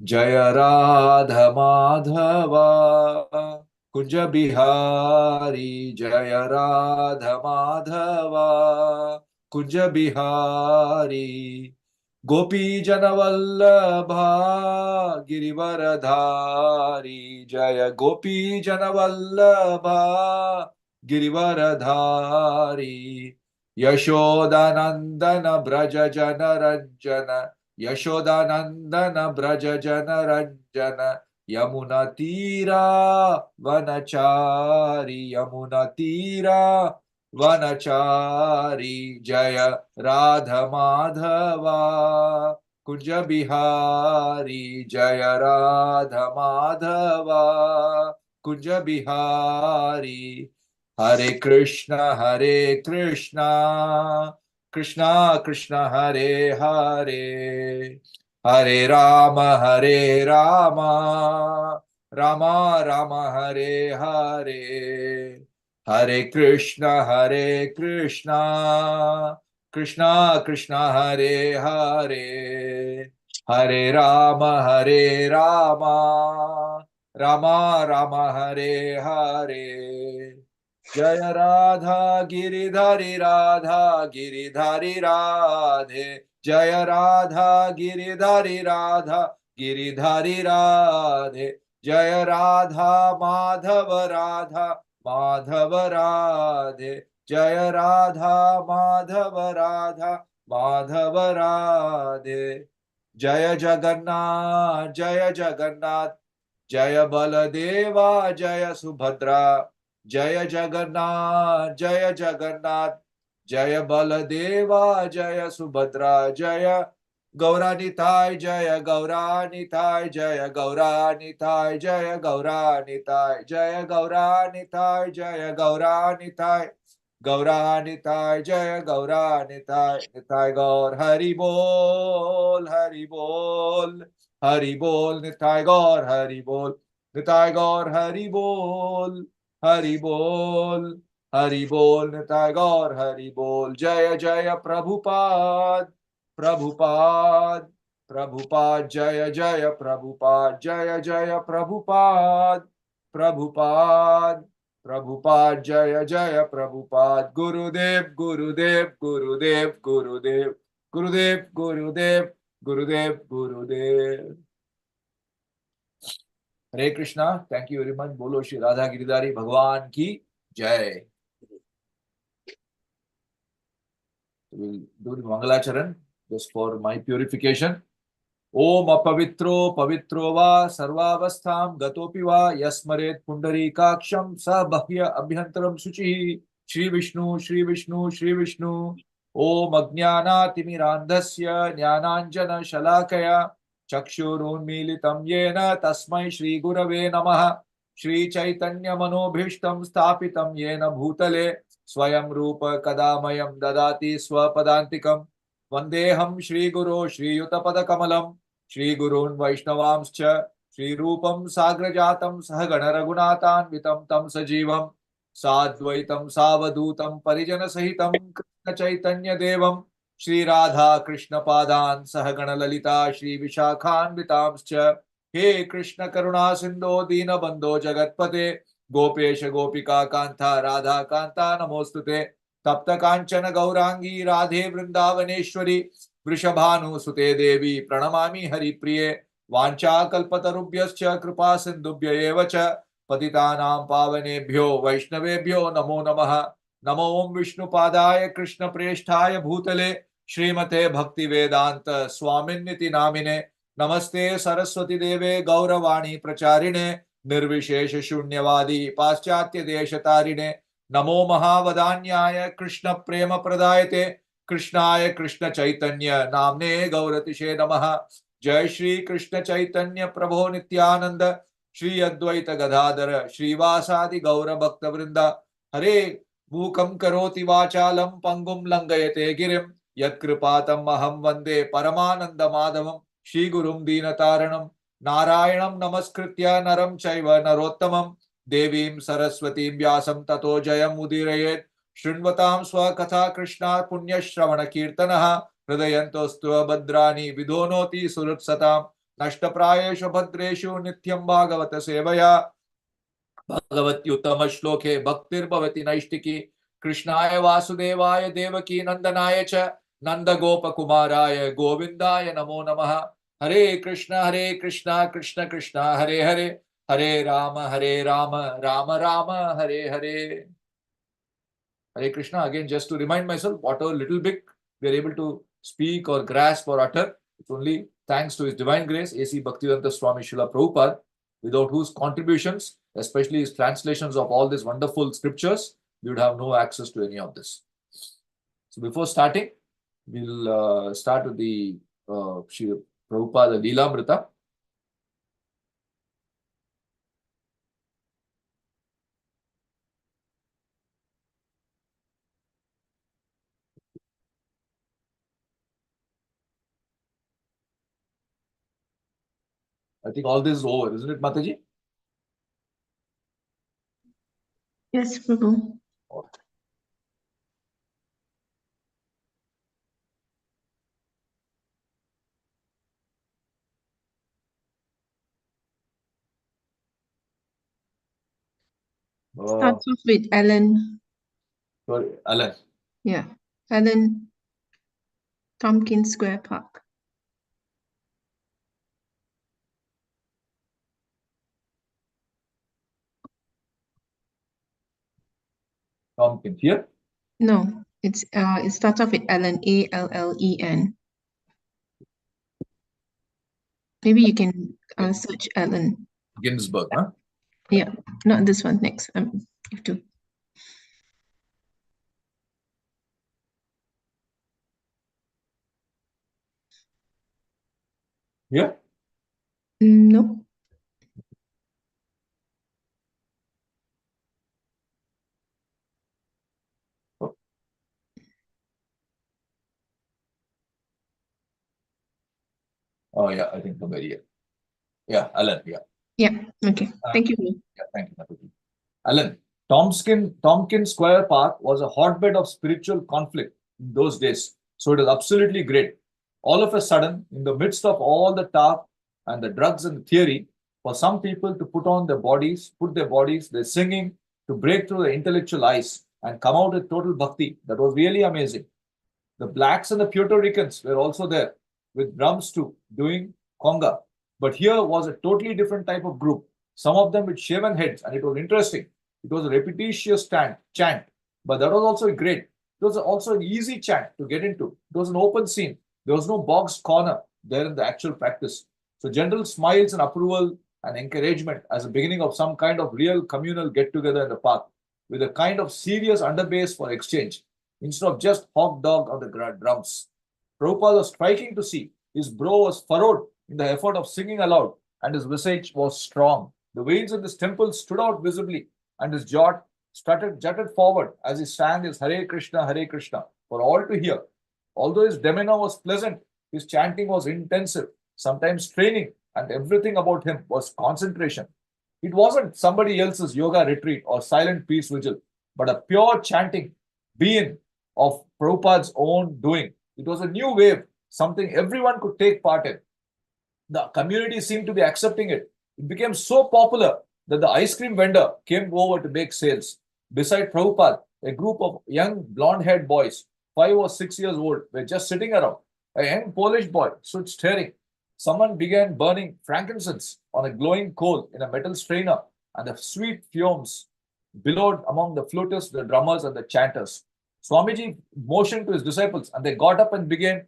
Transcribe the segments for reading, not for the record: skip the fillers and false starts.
जय राधा माधव कुंज बिहारी, जय राधा माधव कुंज बिहारी। गोपी जन वल्लभा गिरिवरधारी, जय गोपी जन वल्लभा गिरिवरधारी। यशोदानंदन ब्रज जन रंजन, यशोदानंदन ब्रज जन रंजन। यमुना तीरा वनचारी, यमुना तीरा वनचारी। जय राधा माधवा कुंज बिहारी, जय राधा माधवा कुंज बिहारी। हरे कृष्णा कृष्णा कृष्णा हरे हरे, हरे राम राम राम हरे हरे। हरे कृष्णा कृष्णा कृष्णा हरे हरे, हरे राम राम राम हरे हरे। जय राधा गिरिधारी, राधा गिरिधारी राधे। जय राधा गिरिधारी, राधा गिरिधारी राधे। जय राधा माधव, राधा माधव राधे। जय राधा माधव, राधा माधव राधे। जय जगन्नाथ, जय जगन्नाथ, जय बलदेवा, जय सुभद्रा। जय जगन्नाथ, जय जगन्नाथ, जय बलदेवा, जय सुभद्रा। जय गौरानिताय, जय गौरानिताय, जय गौरानिताय, जय गौरानिताय, जय गौरानिताय, जय गौरानिताय, गौरानिताय, जय गौरानिताय। निताय गौर हरि बोल, हरि बोल, हरि बोल। निताय गौर हरि बोल, निताय गौर हरि बोल, हरि बोल, हरि बोल। निताय गौर हरि बोल। जय जय प्रभुपाद, प्रभुपाद, प्रभुपाद। जय जय प्रभुपाद, जय जय प्रभुपाद, प्रभुपाद, प्रभुपाद। जय जय प्रभुपाद। गुरुदेव Gurudev Gurudev Gurudev, Gurudev Gurudev Gurudev Gurudev. Hare Krishna, thank you very much. बोलो श्री राधा गिरिधारी भगवान की जय। We'll do the Mangalacharan just for my purification. ओम अपवित्रो पवित्रो वा सर्वावस्थां गतोपि वा यस्मरेत् पुंडरीकाक्षं स बह्य अभ्यन्तरं शुचिः। श्री विष्णु श्री विष्णु श्री विष्णु। ओम अज्ञानातिमिरान्धस्य ज्ञानाञ्जन शलाकया चक्षुरुन्मीलितं येन तस्मै श्री गुरवे नमः। श्री चैतन्य मनोभीष्टं स्थापितं येन भूतले स्वयं रूप कदा मह्यं ददाति स्वपदान्तिकम्। वन्देऽहं श्रीगुरो श्रीयुतपदकमलम् श्रीगुरून् वैष्णवांश्च श्रीरूपं साग्रजातं सहगण रघुनाथान्वितं तं सजीवं साद्वैतं सावधूतं परिजनसहितं कृष्णचैतन्यदेवं श्रीराधा कृष्णपादान् सहगण ललिता श्रीविशाखान्वितांश्च। हे कृष्ण करुणा सिन्धो दीनबन्धो जगत्पते गोपेश गोपिका कान्ता राधा कान्ता नमोस्तुते। तप्त कांचन गौरांगी राधे वृंदावनेश्वरी वृषभानुसुते देवी प्रणमामि हरिप्रिये। वाञ्छाकल्पतरुभ्यश्च कृपा सिन्धुभ्य एव च पतितानां पावनेभ्यो वैष्णवेभ्यो नमो नमः। नमो ओं विष्णुपादाय कृष्णप्रेष्ठाय भूतले श्रीमते भक्तिवेदांत स्वामिन्निति नामिने। नमस्ते सरस्वती देवे गौरवाणी प्रचारिणे निर्विशेष शून्यवादी पाश्चात्य देशतारिणे। नमो महावदान्याय कृष्ण प्रेम प्रदायते कृष्णाय कृष्ण चैतन्य नामने गौरतिशे नमः। जय श्री कृष्ण चैतन्य प्रभो नित्यानंद श्री अद्वैत गदाधर श्रीवासादि गौर भक्त वृंद। हरे मूकं करोति वाचालं पंगुं लंघयते गिरिं यत्कृपातम् अहं वन्दे परमानंद माधवं। श्रीगुरुं दीनतारणं नारायणं नमस्कृत्य नरं चैव नरोत्तमं देवीं सरस्वतीं व्यासं ततो जयमुदीरयेत्। शृण्वतां स्वकथा कृष्णा पुण्यश्रवण कीर्तनः हृदयन्तोऽस्तु भद्राणि विधोनोति सुहृत्सतां। Nashtaprayeshu bhadreshu nityam bhagavata sevaya Bhagavati Uttama Shloke Bhaktir Bhavati Naishtiki Krishnaya Vasudevaya Devaki Nandanaya Cha Nanda Gopa Kumaraya Govindaya Namo Namaha Hare Krishna Krishna Krishna Hare Hare Hare Rama Rama Rama Hare Hare. Hare Krishna. Again, just to remind myself, whatever little bit we are able to speak or grasp or utter, it's only thanks to His Divine Grace, A.C. Bhaktivedanta Swami Srila Prabhupada, without whose contributions, especially his translations of all these wonderful scriptures, we would have no access to any of this. So before starting, we'll start with the Sri Prabhupada Leelamrita. I think all this is over, isn't it, Mataji? Yes, Prabhu. Starts off with Alan. Sorry, Alan. Yeah, Alan Tompkins Square Park. Tompkins here? No, it starts off with Allen, Allen. Maybe you can search Allen Ginsburg, huh? Yeah, not this one. Next, have to. Yeah. No. Oh yeah, I think somewhere here. Yeah, Alan. Yeah. Yeah. Okay. Thank you. Yeah, thank you, Alan. Tompkins Square Park was a hotbed of spiritual conflict in those days. So it is absolutely great. All of a sudden, in the midst of all the talk and the drugs and the theory, for some people to put their bodies, their singing, to break through the intellectual ice and come out with total bhakti. That was really amazing. The blacks and the Puerto Ricans were also there with drums too, doing conga. But here was a totally different type of group. Some of them with shaven heads, and it was interesting. It was a repetitious chant, but that was also great. It was also an easy chant to get into. It was an open scene. There was no boxed corner there in the actual practice. So general smiles and approval and encouragement as a beginning of some kind of real communal get-together in the park with a kind of serious underbase for exchange instead of just hog dog on the drums. Prabhupada was striking to see. His brow was furrowed in the effort of singing aloud, and his visage was strong. The veins in his temple stood out visibly, and his jaw jutted forward as he sang his Hare Krishna for all to hear. Although his demeanor was pleasant, his chanting was intensive, sometimes straining, and everything about him was concentration. It wasn't somebody else's yoga retreat or silent peace vigil, but a pure chanting being of Prabhupada's own doing. It was a new wave, something everyone could take part in. The community seemed to be accepting it. It became so popular that the ice cream vendor came over to make sales. Beside Prabhupada, a group of young blonde-haired boys, 5 or 6 years old, were just sitting around. A young Polish boy stood staring. Someone began burning frankincense on a glowing coal in a metal strainer, and the sweet fumes billowed among the flutists, the drummers, and the chanters. Swamiji motioned to his disciples, and they got up and began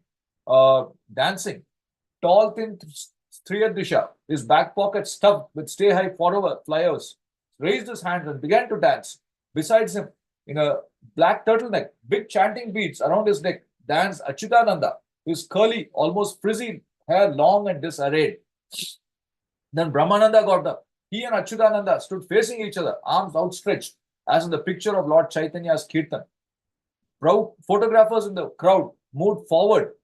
dancing. Tall, thin Sriyadrisha, his back pocket stuffed with stay high forever flyers, raised his hands and began to dance. Besides him, in a black turtleneck, big chanting beads around his neck, danced Achyutananda, his curly, almost frizzy hair long and disarrayed. Then Brahmananda got up. He and Achyutananda stood facing each other, arms outstretched, as in the picture of Lord Chaitanya's Kirtan. Photographers in the crowd moved forward.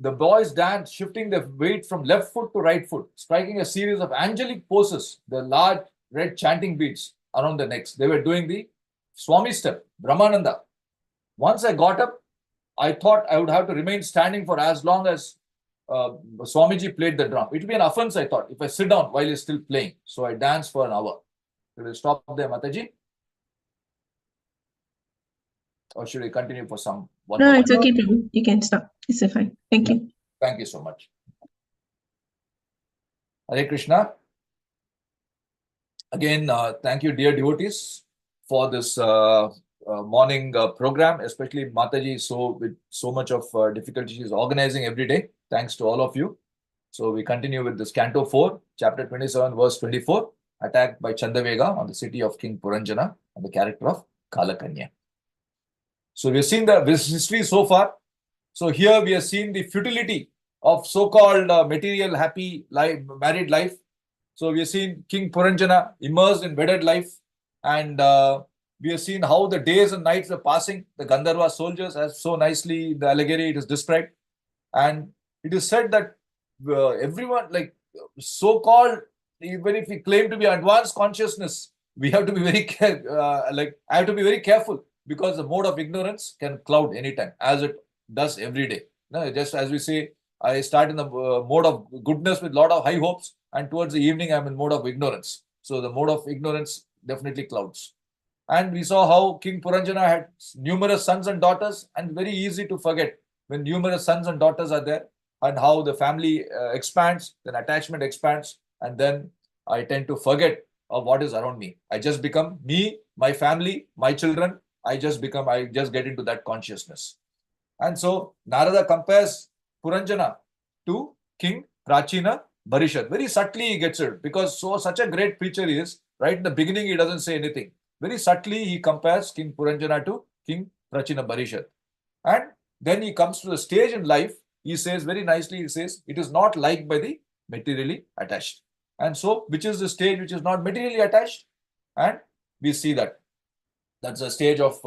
The boys danced, shifting their weight from left foot to right foot, striking a series of angelic poses, the large red chanting beads around their necks. They were doing the Swami step, Brahmananda. Once I got up, I thought I would have to remain standing for as long as Swamiji played the drum. It will be an offense, I thought, if I sit down while he's still playing. So I dance for an hour. Should we stop there, Mataji? Or should we continue for one No, more? it's okay, Prabhu. You can stop. It's fine. Thank you. Thank you so much. Hare Krishna. Again, thank you, dear devotees, for this morning program, especially Mataji. So with so much of difficulty, she's organizing every day. Thanks to all of you. So we continue with this Canto 4, chapter 27, verse 24, attack by Chandavega on the city of King Puranjana and the character of Kalakanya. So we've seen the history so far. So here we have seen the futility of so-called material happy life, married life. So we have seen King Puranjana immersed in wedded life, and we have seen how the days and nights were passing. The Gandharva soldiers, as so nicely in the allegory it is described, and it is said that everyone, like so-called, even if we claim to be advanced consciousness, we have to be very I have to be very careful, because the mode of ignorance can cloud anytime, as it does every day. No, just as we say, I start in the mode of goodness with a lot of high hopes, and towards the evening I'm in mode of ignorance. So the mode of ignorance definitely clouds. And we saw how King Puranjana had numerous sons and daughters, and very easy to forget when numerous sons and daughters are there, and how the family expands, then attachment expands, and then I tend to forget of what is around me. I just become me, my family, my children. I just get into that consciousness. And so Narada compares Puranjana to King Prachina Barishat. Very subtly he gets it, because such a great preacher he is. Right in the beginning, he doesn't say anything. Very subtly, he compares King Puranjana to King Prachina Barishat. And then he comes to the stage in life, he says very nicely, he says, it is not liked by the materially attached. And so, which is the stage which is not materially attached? And we see that. That's a stage of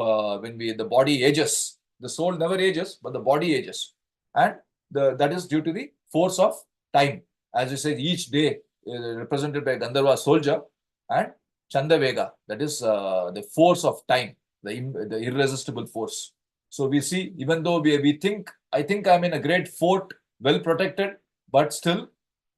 when the body ages. The soul never ages, but the body ages. And that is due to the force of time. As you said, each day represented by Gandharva soldier, and Chandavega, that is the force of time, the irresistible force. So we see, even though we think, I think I'm in a great fort, well protected, but still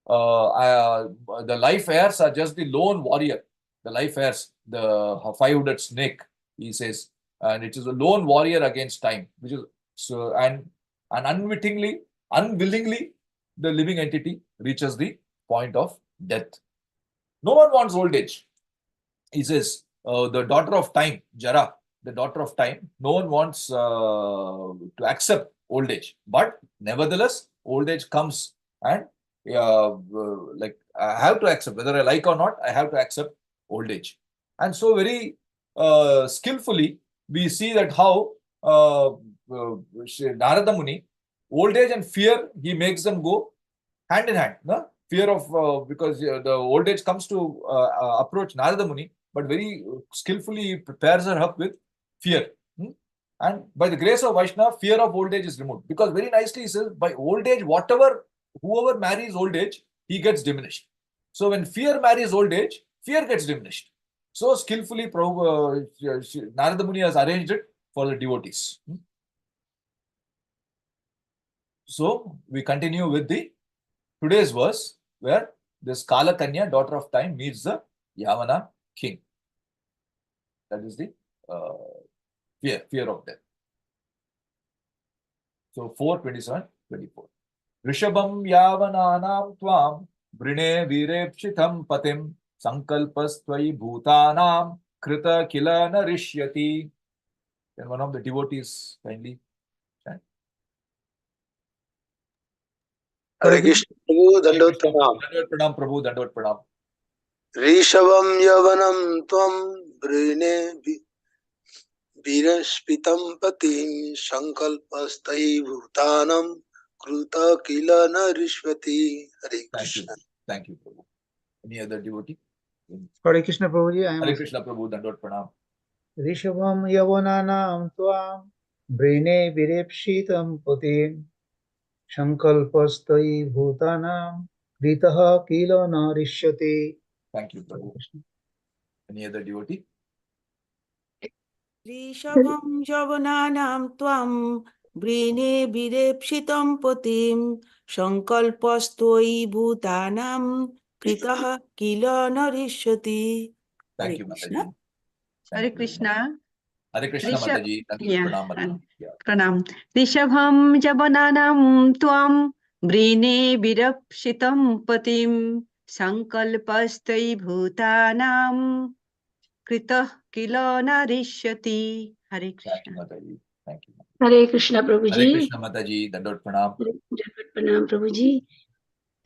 the life heirs are just the lone warrior. The life heirs, the five-hooded snake, he says, and it is a lone warrior against time, which is so, and unwittingly, unwillingly, the living entity reaches the point of death. No one wants old age. He says, the daughter of time, Jara, the daughter of time, no one wants to accept old age. But nevertheless, old age comes, and like I have to accept, whether I like or not, I have to accept old age. And so very skillfully, we see that how Narada Muni, old age and fear, he makes them go hand in hand. No? Fear of, because the old age comes to approach Narada Muni, but very skillfully prepares her up with fear. And by the grace of Vaishnava, fear of old age is removed. Because very nicely he says, by old age, whoever marries old age, he gets diminished. So when fear marries old age, fear gets diminished. So skillfully, Narada Muni has arranged it for the devotees. So we continue with today's verse, where this Kalakanya, daughter of time, meets the Yavana king. That is the fear of death. So 4:27-24. Rishabam Yavananam Tvam Brine Virepshitam Patim Sankalpastvai Bhutanam Krita Kila Narishyati. Can one of the devotees kindly chant? Hare Krishna Prabhu, Dandot Pranam. Dandot Pranam, Prabhu, Dandot Pranam. Rishabam Yavanam Tvam Brine Viraspitam Patim Sankalpastai Bhutanam Kruta Kila Narishvati. Hare Krishna. Thank you, Prabhu. Any other devotee? Hare Krishna Prabhuji, I am Hare Krishna Prabhu, Dandot Pranam. Rishabam Yavananam Tvam Brine Virepshitam Putim Sankalpastai Bhutanam Ritaha Kila Narishyati. Thank you, Prabhu. Any other devotee? Rishabam Yavananam Tvam Brine Virepshitam Putim Sankalpastoi bhutanam kritaha kila narishyati. Thank Hare you, Krishna. Mataji. Hare Krishna. Hare Krishna, Rishabh. Mataji. Thank you. Yeah. Pranam, Mataji. Yeah. Pranam. Rishabham jabananam tuam brine virapshitam patim sankalpastai bhutanam kritah kilo narishyati. Hare Thank Krishna. you, Mataji. Thank you. Hare Krishna Hare Prabhuji. Krishna, Mataji. Dandot Pranam. Pranam Prabhuji.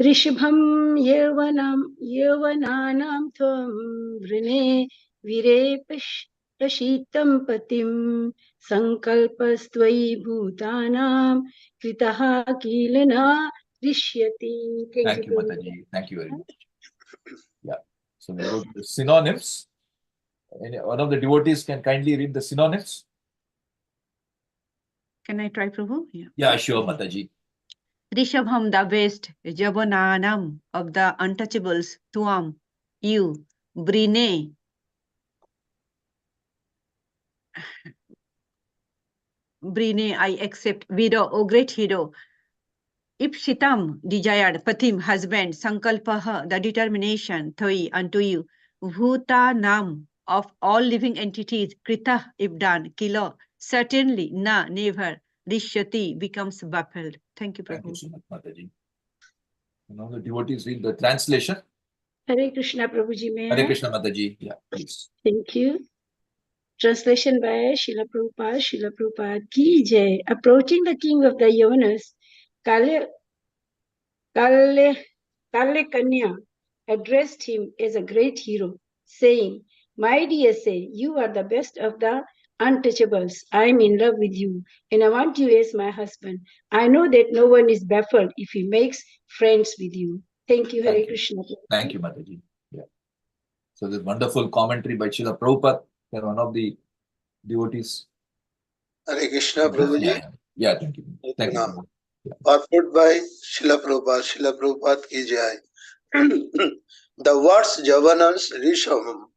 Rishabham yavananam tvam vrine virepishitam patim sankalpastvai bhutanam kritaha kilana rishyati. Thank you, Mataji. Thank you very much. Yeah. So we go to the synonyms. One of the devotees can kindly read the synonyms. Can I try, Prabhu? Yeah. Yeah, sure, Mataji. Rishabham, the best, Jabananam, of the untouchables, Tuam, you, Brine, I accept, Vido, O great hero, Ipshitam, desired, Patim, husband, Sankalpaha, the determination, Thoi, unto you, Bhutanam, of all living entities, Krita, if done, Kilo, certainly, Na, never, Rishyati, becomes baffled. Thank you, Thank you Prabhu. so much, Mataji. Now the devotees read the translation. Hare Krishna Prabhuji. Hare Krishna, Mataji. Yeah, please. Thank you. Translation by Srila Prabhupada ki jai. Approaching the king of the Yavanas, Kanya addressed him as a great hero, saying, "My dear say, you are the best of the untouchables. I am in love with you, and I want you as my husband. I know that no one is baffled if he makes friends with you." Thank you, Hare Thank you. Krishna. Thank you, Mataji. Yeah. So this wonderful commentary by Srila Prabhupada, and one of the devotees. Hare Krishna Prabhuji. Yeah, thank you. Thank you. Pranam. Purport by Srila Prabhupada. Srila Prabhupada ki jai. The words Yavanas Rishabham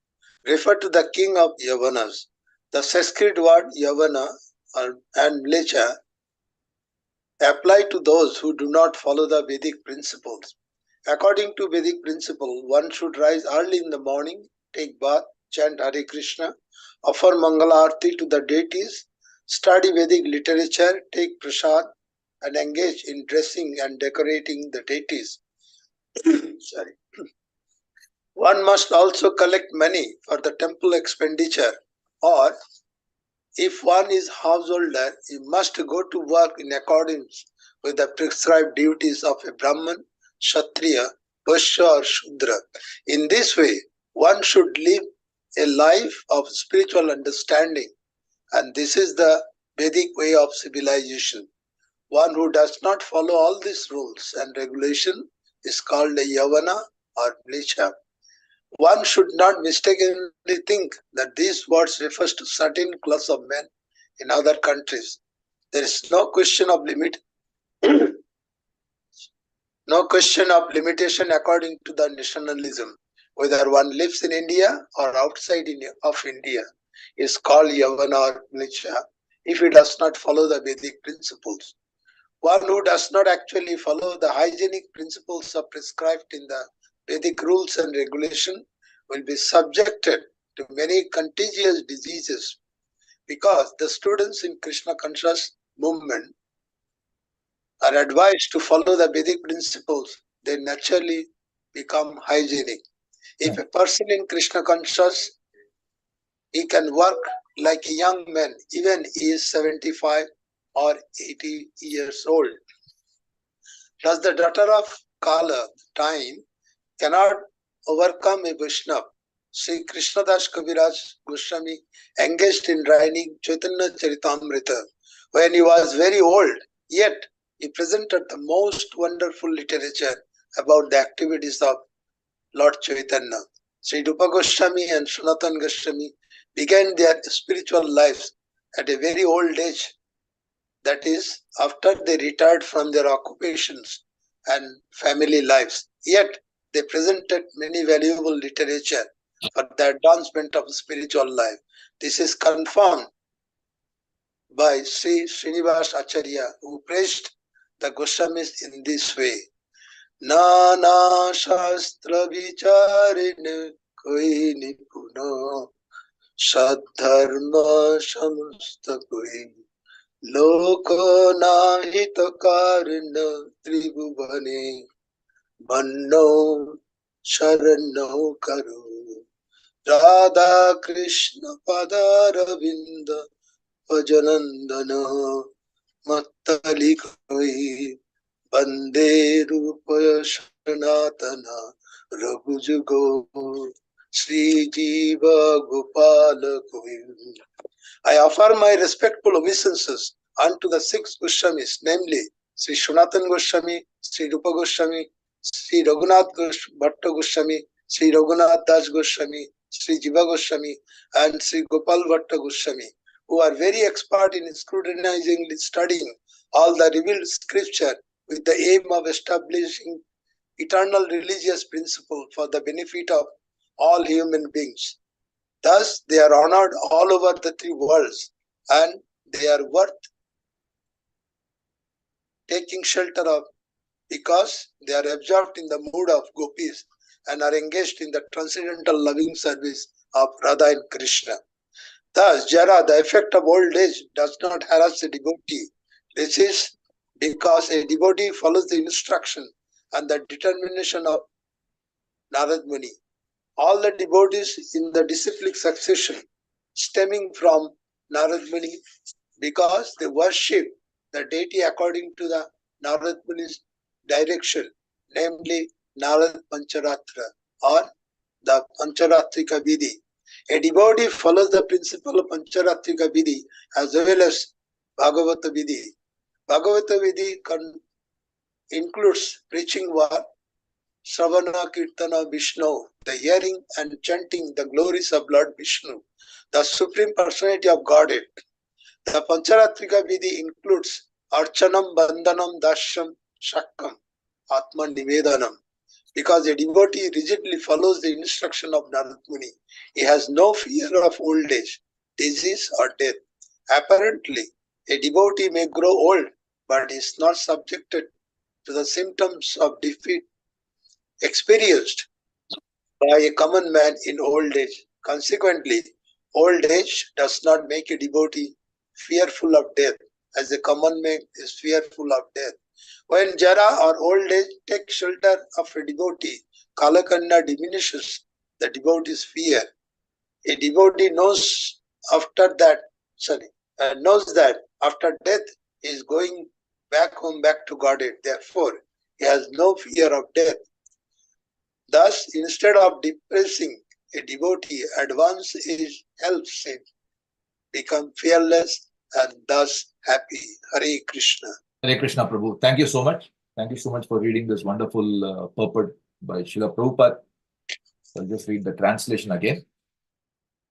refer to the king of Yavanas. The Sanskrit word Yavana and Mlecha apply to those who do not follow the Vedic principles. According to Vedic principle, one should rise early in the morning, take bath, chant Hare Krishna, offer Mangalarti to the deities, study Vedic literature, take prasad, and engage in dressing and decorating the deities. Sorry. One must also collect money for the temple expenditure, or if one is householder, he must go to work in accordance with the prescribed duties of a Brahman, Kshatriya, Vaishya or Shudra. In this way, one should live a life of spiritual understanding, and this is the Vedic way of civilization. One who does not follow all these rules and regulations is called a Yavana or Mlecha. One should not mistakenly think that these words refers to certain class of men in other countries. There is no question of limitation according to the nationalism. Whether one lives in India or outside of India is called Yavana or Mlecha if he does not follow the Vedic principles. One who does not actually follow the hygienic principles prescribed in the Vedic rules and regulations will be subjected to many contagious diseases, because the students in Krishna conscious movement are advised to follow the Vedic principles. They naturally become hygienic. If a person in Krishna conscious, he can work like a young man, even he is 75 or 80 years old. Thus the daughter of Kala, time, cannot overcome a Vaishnava. Sri Krishnadas Kaviraj Goswami engaged in writing Chaitanya Charitamrita when he was very old, yet he presented the most wonderful literature about the activities of Lord Chaitanya. Sri Rupa Goswami and Sanatana Goswami began their spiritual lives at a very old age, that is, after they retired from their occupations and family lives. Yet they presented many valuable literature for the advancement of spiritual life. This is confirmed by Sri Srinivas Acharya, who praised the Goswamis in this way. Nana Shastra Vicharin Koi Nipuna Sadharma Samasta Koi Loko Nahita Karina Tribhuvane Manno Sharano Karu Radha Krishna Padaravinda Bhajanandana Mattalikai Bande Rupaya Sanatana Raghujugo Sri Jiva Gopala Govind. I offer my respectful obeisances unto the six Goswamis, namely Sri Shunatan Goswami, Sri Rupa Goswami, Sri Raghunath Bhatta Goswami, Sri Raghunath Das Goswami, Sri Jiva Goswami, and Sri Gopal Bhatta Goswami, who are very expert in scrutinizing, studying all the revealed scripture with the aim of establishing eternal religious principle for the benefit of all human beings. Thus, they are honored all over the three worlds, and they are worth taking shelter of because they are absorbed in the mood of gopis and are engaged in the transcendental loving service of Radha and Krishna. Thus, Jara, the effect of old age, does not harass the devotee. This is because a devotee follows the instruction and the determination of Narad Muni. All the devotees in the disciplic succession stemming from Narad Muni because they worship the deity according to the Narad Muni's direction, namely Narad Pancharatra or the Pancharatrika Vidhi. A devotee follows the principle of Pancharatrika Vidhi as well as Bhagavata Vidhi. Bhagavata Vidhi includes preaching work, Sravana Kirtana Vishnu, the hearing and chanting the glories of Lord Vishnu, the Supreme Personality of Godhead. The Pancharatrika Vidhi includes Archanam, Bandhanam, Dasham, Shakam, Atma Nivedanam. Because a devotee rigidly follows the instruction of Narad Muni, he has no fear of old age, disease or death. Apparently, a devotee may grow old, but is not subjected to the symptoms of defeat experienced by a common man in old age. Consequently, old age does not make a devotee fearful of death, as a common man is fearful of death. When Jara or old age takes shelter of a devotee, Kalakanya diminishes the devotee's fear. A devotee knows that after death he is going back home, back to Godhead. Therefore, he has no fear of death. Thus, instead of depressing a devotee, advance age helps him become fearless and thus happy. Hare Krishna. Hare Krishna Prabhu. Thank you so much. Thank you so much for reading this wonderful purport by Srila Prabhupada. I'll just read the translation again.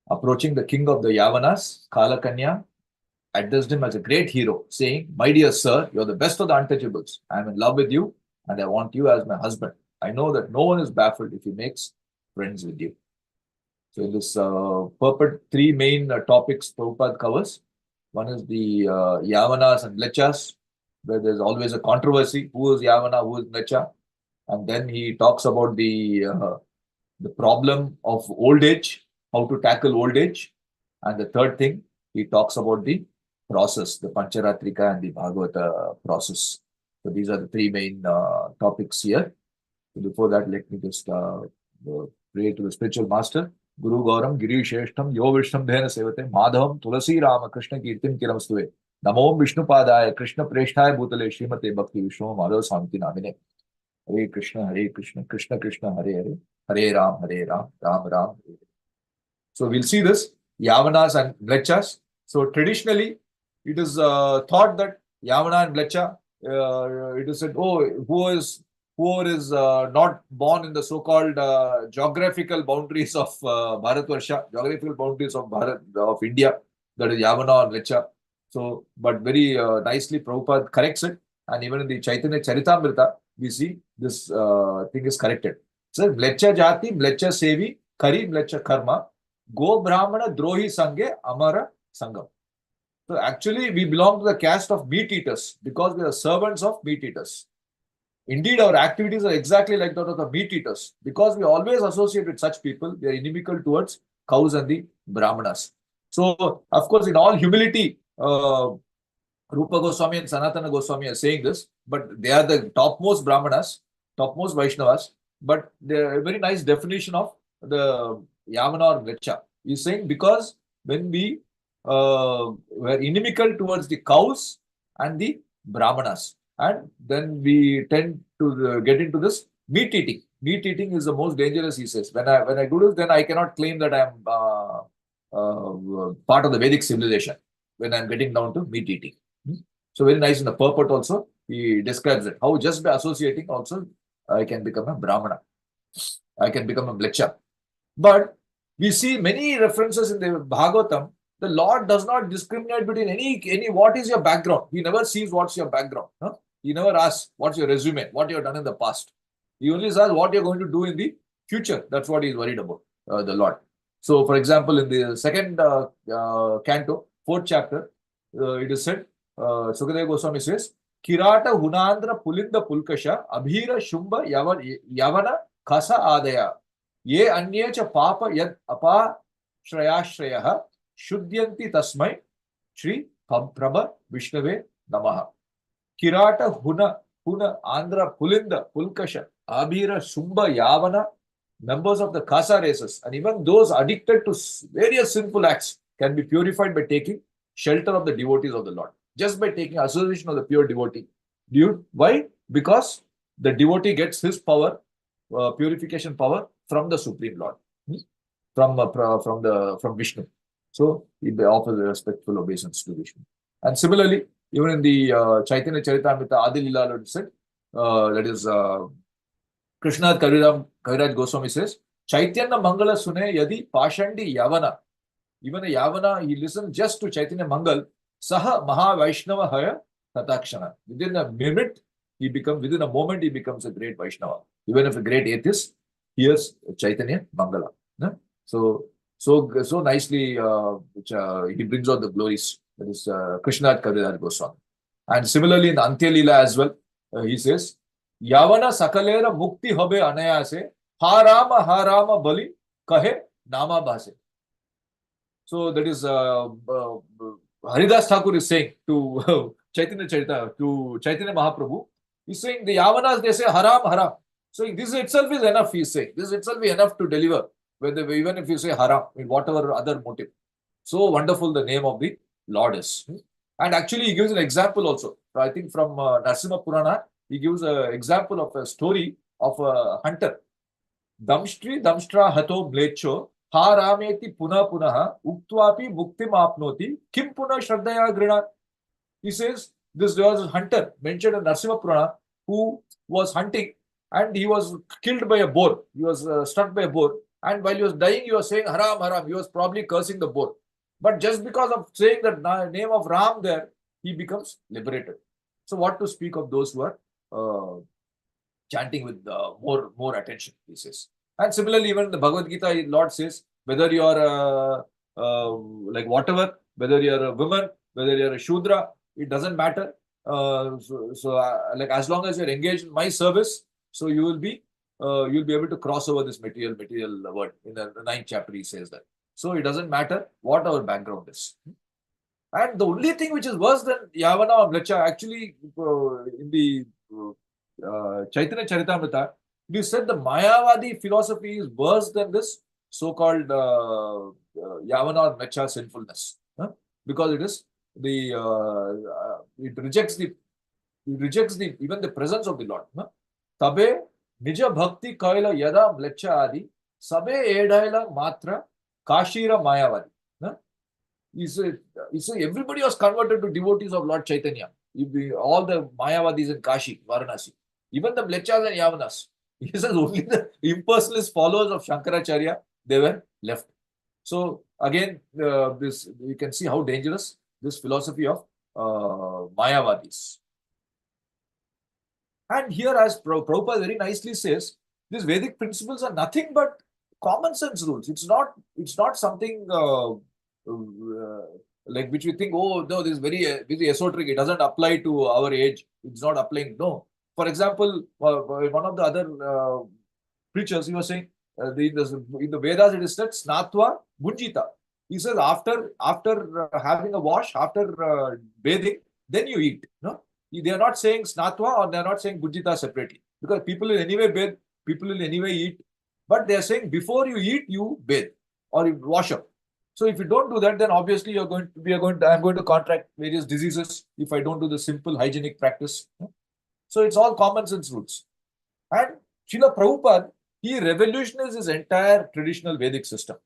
Approaching the king of the Yavanas, Kalakanya addressed him as a great hero, saying, "My dear sir, you're the best of the untouchables. I am in love with you and I want you as my husband. I know that no one is baffled if he makes friends with you." So in this purport, three main topics Prabhupada covers. One is the Yavanas and Mlechas, where there's always a controversy. Who is Yavana, who is Mlecha? And then he talks about the problem of old age, how to tackle old age. And the third thing, he talks about the process, the Pancharatrika and the Bhagavata process. So these are the three main topics here. So before that, let me just pray to the spiritual master. Guru Gauram Giri Sheshtam Yo Vishnam Dhena Sevate Madhavam Tulasi Rama Krishna Kirtim Kiramstue Namo Vishnu Padaya Krishna Preshtaya Bhutale Srimate Bhakti Vishnu Madhav Shanti Namine. Hare Krishna Krishna Krishna Hare Hare Hare Ram Ram Ram Hare. So we'll see this Yavanas and Mlechas. So traditionally, it is thought that Yavana and Mlecha, it is said, who is not born in the so-called geographical boundaries of Bharatvarsha, geographical boundaries of of India, that is Yavana or Mlecha. So, but very nicely Prabhupada corrects it, and even in the Chaitanya Charitamrita, we see this thing is corrected. So, Mlecha Jati, Mlecha Sevi, Kari Mlecha Karma, Go Brahmana Drohi Sange Amara Sangam. So actually, we belong to the caste of meat eaters because we are servants of meat eaters. Indeed, our activities are exactly like that of the meat eaters. Because we always associate with such people, we are inimical towards cows and the brahmanas. So, of course, in all humility, Rupa Goswami and Sanatana Goswami are saying this, but they are the topmost brahmanas, topmost Vaishnavas. But they're a very nice definition of the Yamana or Vecha. He's saying because when we were inimical towards the cows and the brahmanas, and then we tend to get into this meat eating. Meat eating is the most dangerous, he says. When I do this, then I cannot claim that I am part of the Vedic civilization when I'm getting down to meat eating. So very nice in the purport also, he describes it. How just by associating also, I can become a Brahmana. I can become a Mlecha. But we see many references in the Bhagavatam. The Lord does not discriminate between any what is your background. He never sees what's your background. Huh? He never asks what's your resume, what you have done in the past. He only says what you're going to do in the future. That's what he's worried about, the Lord. So, for example, in the second canto, 4th chapter, it is said, Sukadeva Goswami says, Kirata Hunandra Pulinda Pulkasha Abhira Shumba Yavana Kasa Adaya Ye Anyecha Papa Yad Apa Shrayashrayah Shuddyanti Tasmai Shri Prabha Vishnave Namaha. Kirata Huna Andhra Pulinda Pulkasha Abhira Shumba Yavana, members of the Kasa races, and even those addicted to various sinful acts can be purified by taking shelter of the devotees of the Lord. Just by taking association of the pure devotee. Why? Because the devotee gets his power, purification power from the Supreme Lord, from Vishnu. So he offers a respectful obeisance to Vishnu. And similarly, even in the Chaitanya Charitamrita Adi Lila, Lord said, that is Krishna Kaviraj Goswami says, Chaitanya Mangala Sune Yadi Pashandi Yavana. Even a Yavana, he listened just to Chaitanya Mangal, Saha Maha Vaishnava Haya Tatakshana. Within a moment, he becomes a great Vaishnava. Even if a great atheist hears Chaitanya Mangala. So nicely, he brings out the glories. That is Krishna Kaviraj Goswami. And similarly in Antya Leela as well, he says, Yavana Sakalera Mukti Hobe Anayase, Harama Bali Kahe Nama Bhase. So that is Haridas Thakur is saying to Chaitanya Mahaprabhu. He's saying the Yavanas, they say haram. So this itself is enough, he's saying. This itself is enough to deliver, even if you say haram, in whatever other motive. So wonderful the name of the Lord is. And actually he gives an example also. I think from Narasimha Purana, he gives an example of a story of a hunter. Damshtra hato mlecho Harameti puna punaha uktvapi muktim apnoti kim puna shraddhaya grina. He says this was a hunter mentioned in Narasimha Purana who was hunting and he was killed by a boar. He was struck by a boar, and while he was dying, he was saying haram. He was probably cursing the boar. But just because of saying the name of Ram there, he becomes liberated. So what to speak of those who are chanting with more attention, he says. And similarly, even in the Bhagavad Gita, Lord says, whether you are like whatever, whether you are a woman, whether you are a Shudra, it doesn't matter. Like as long as you are engaged in my service, so you'll be able to cross over this material world. In the 9th chapter, he says that. So it doesn't matter what our background is. And the only thing which is worse than Yavana or Mlecha, actually, in the Chaitanya Charitamrita, we said the Mayavadi philosophy is worse than this so-called Yavana or Mlecha sinfulness, because it is it rejects even the presence of the Lord. Tabe Nija Bhakti Kaila Yada Mlecha Adi Sabe Edaila Matra Kashira Mayavadi. He said everybody was converted to devotees of Lord Chaitanya. All the Mayavadis in Kashi, Varanasi, even the Mlechas and Yavanas. He says only the impersonalist followers of Shankaracharya, they were left. So again, you can see how dangerous this philosophy of Mayavadis. And here, as Prabhupada very nicely says, these Vedic principles are nothing but common sense rules. It's not something like which we think, oh no, this is very esoteric. It doesn't apply to our age. It's not applying. No. For example, one of the other preachers, he was saying, in the Vedas it is said snatva bunjita. He says after having a wash, after bathing, then you eat. No, they are not saying snatva or they are not saying bunjita separately, because people will anyway bathe, people will anyway eat, but they are saying before you eat, you bathe or you wash up. So if you don't do that, then obviously I'm going to contract various diseases if I don't do the simple hygienic practice. So it's all common sense rules. And Srila Prabhupada, he revolutionized his entire traditional Vedic system.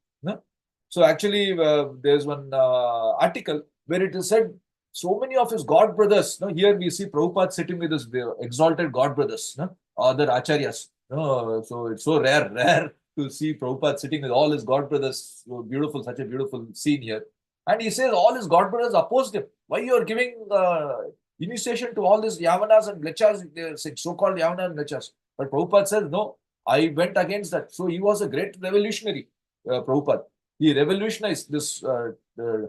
So actually, there's one article where it is said so many of his god brothers. Here we see Prabhupada sitting with his exalted god brothers, other acharyas. So it's so rare to see Prabhupada sitting with all his god brothers. So beautiful, such a beautiful scene here. And he says all his god brothers opposed him. Why you are giving initiation to all these Yavanas and Lechas, so-called Yavanas and Lechas? But Prabhupada says, no, I went against that. So he was a great revolutionary, Prabhupada. He revolutionized this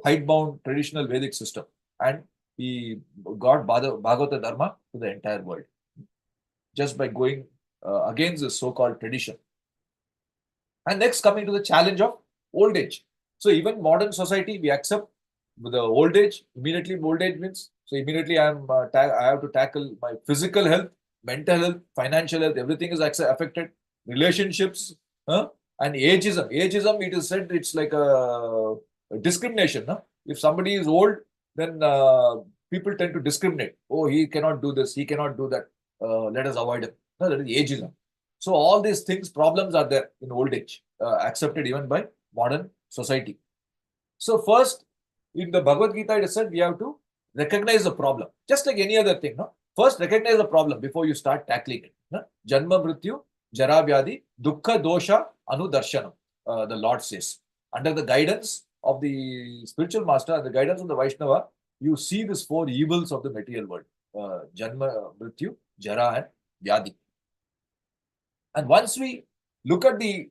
hidebound traditional Vedic system, and he got Bhagavata Dharma to the entire world just by going against this so-called tradition. And next, coming to the challenge of old age. So even modern society, we accept the old age. Immediately, old age means, so immediately I have to tackle my physical health, mental health, financial health, everything is affected. Relationships, and ageism. Ageism, it is said, it's like a discrimination. If somebody is old, then people tend to discriminate. Oh, he cannot do this, he cannot do that. Let us avoid him. No, that is ageism. So all these things, problems are there in old age, accepted even by modern society. So first, in the Bhagavad Gita, it is said we have to recognize the problem, just like any other thing. First, recognize the problem before you start tackling it. Janma Mrityu, Jara Vyadi, Dukkha Dosha Anudarshanam, the Lord says. Under the guidance of the spiritual master and the guidance of the Vaishnava, you see these four evils of the material world. Janma, Mrityu, Jara and Vyadi. And once we look at the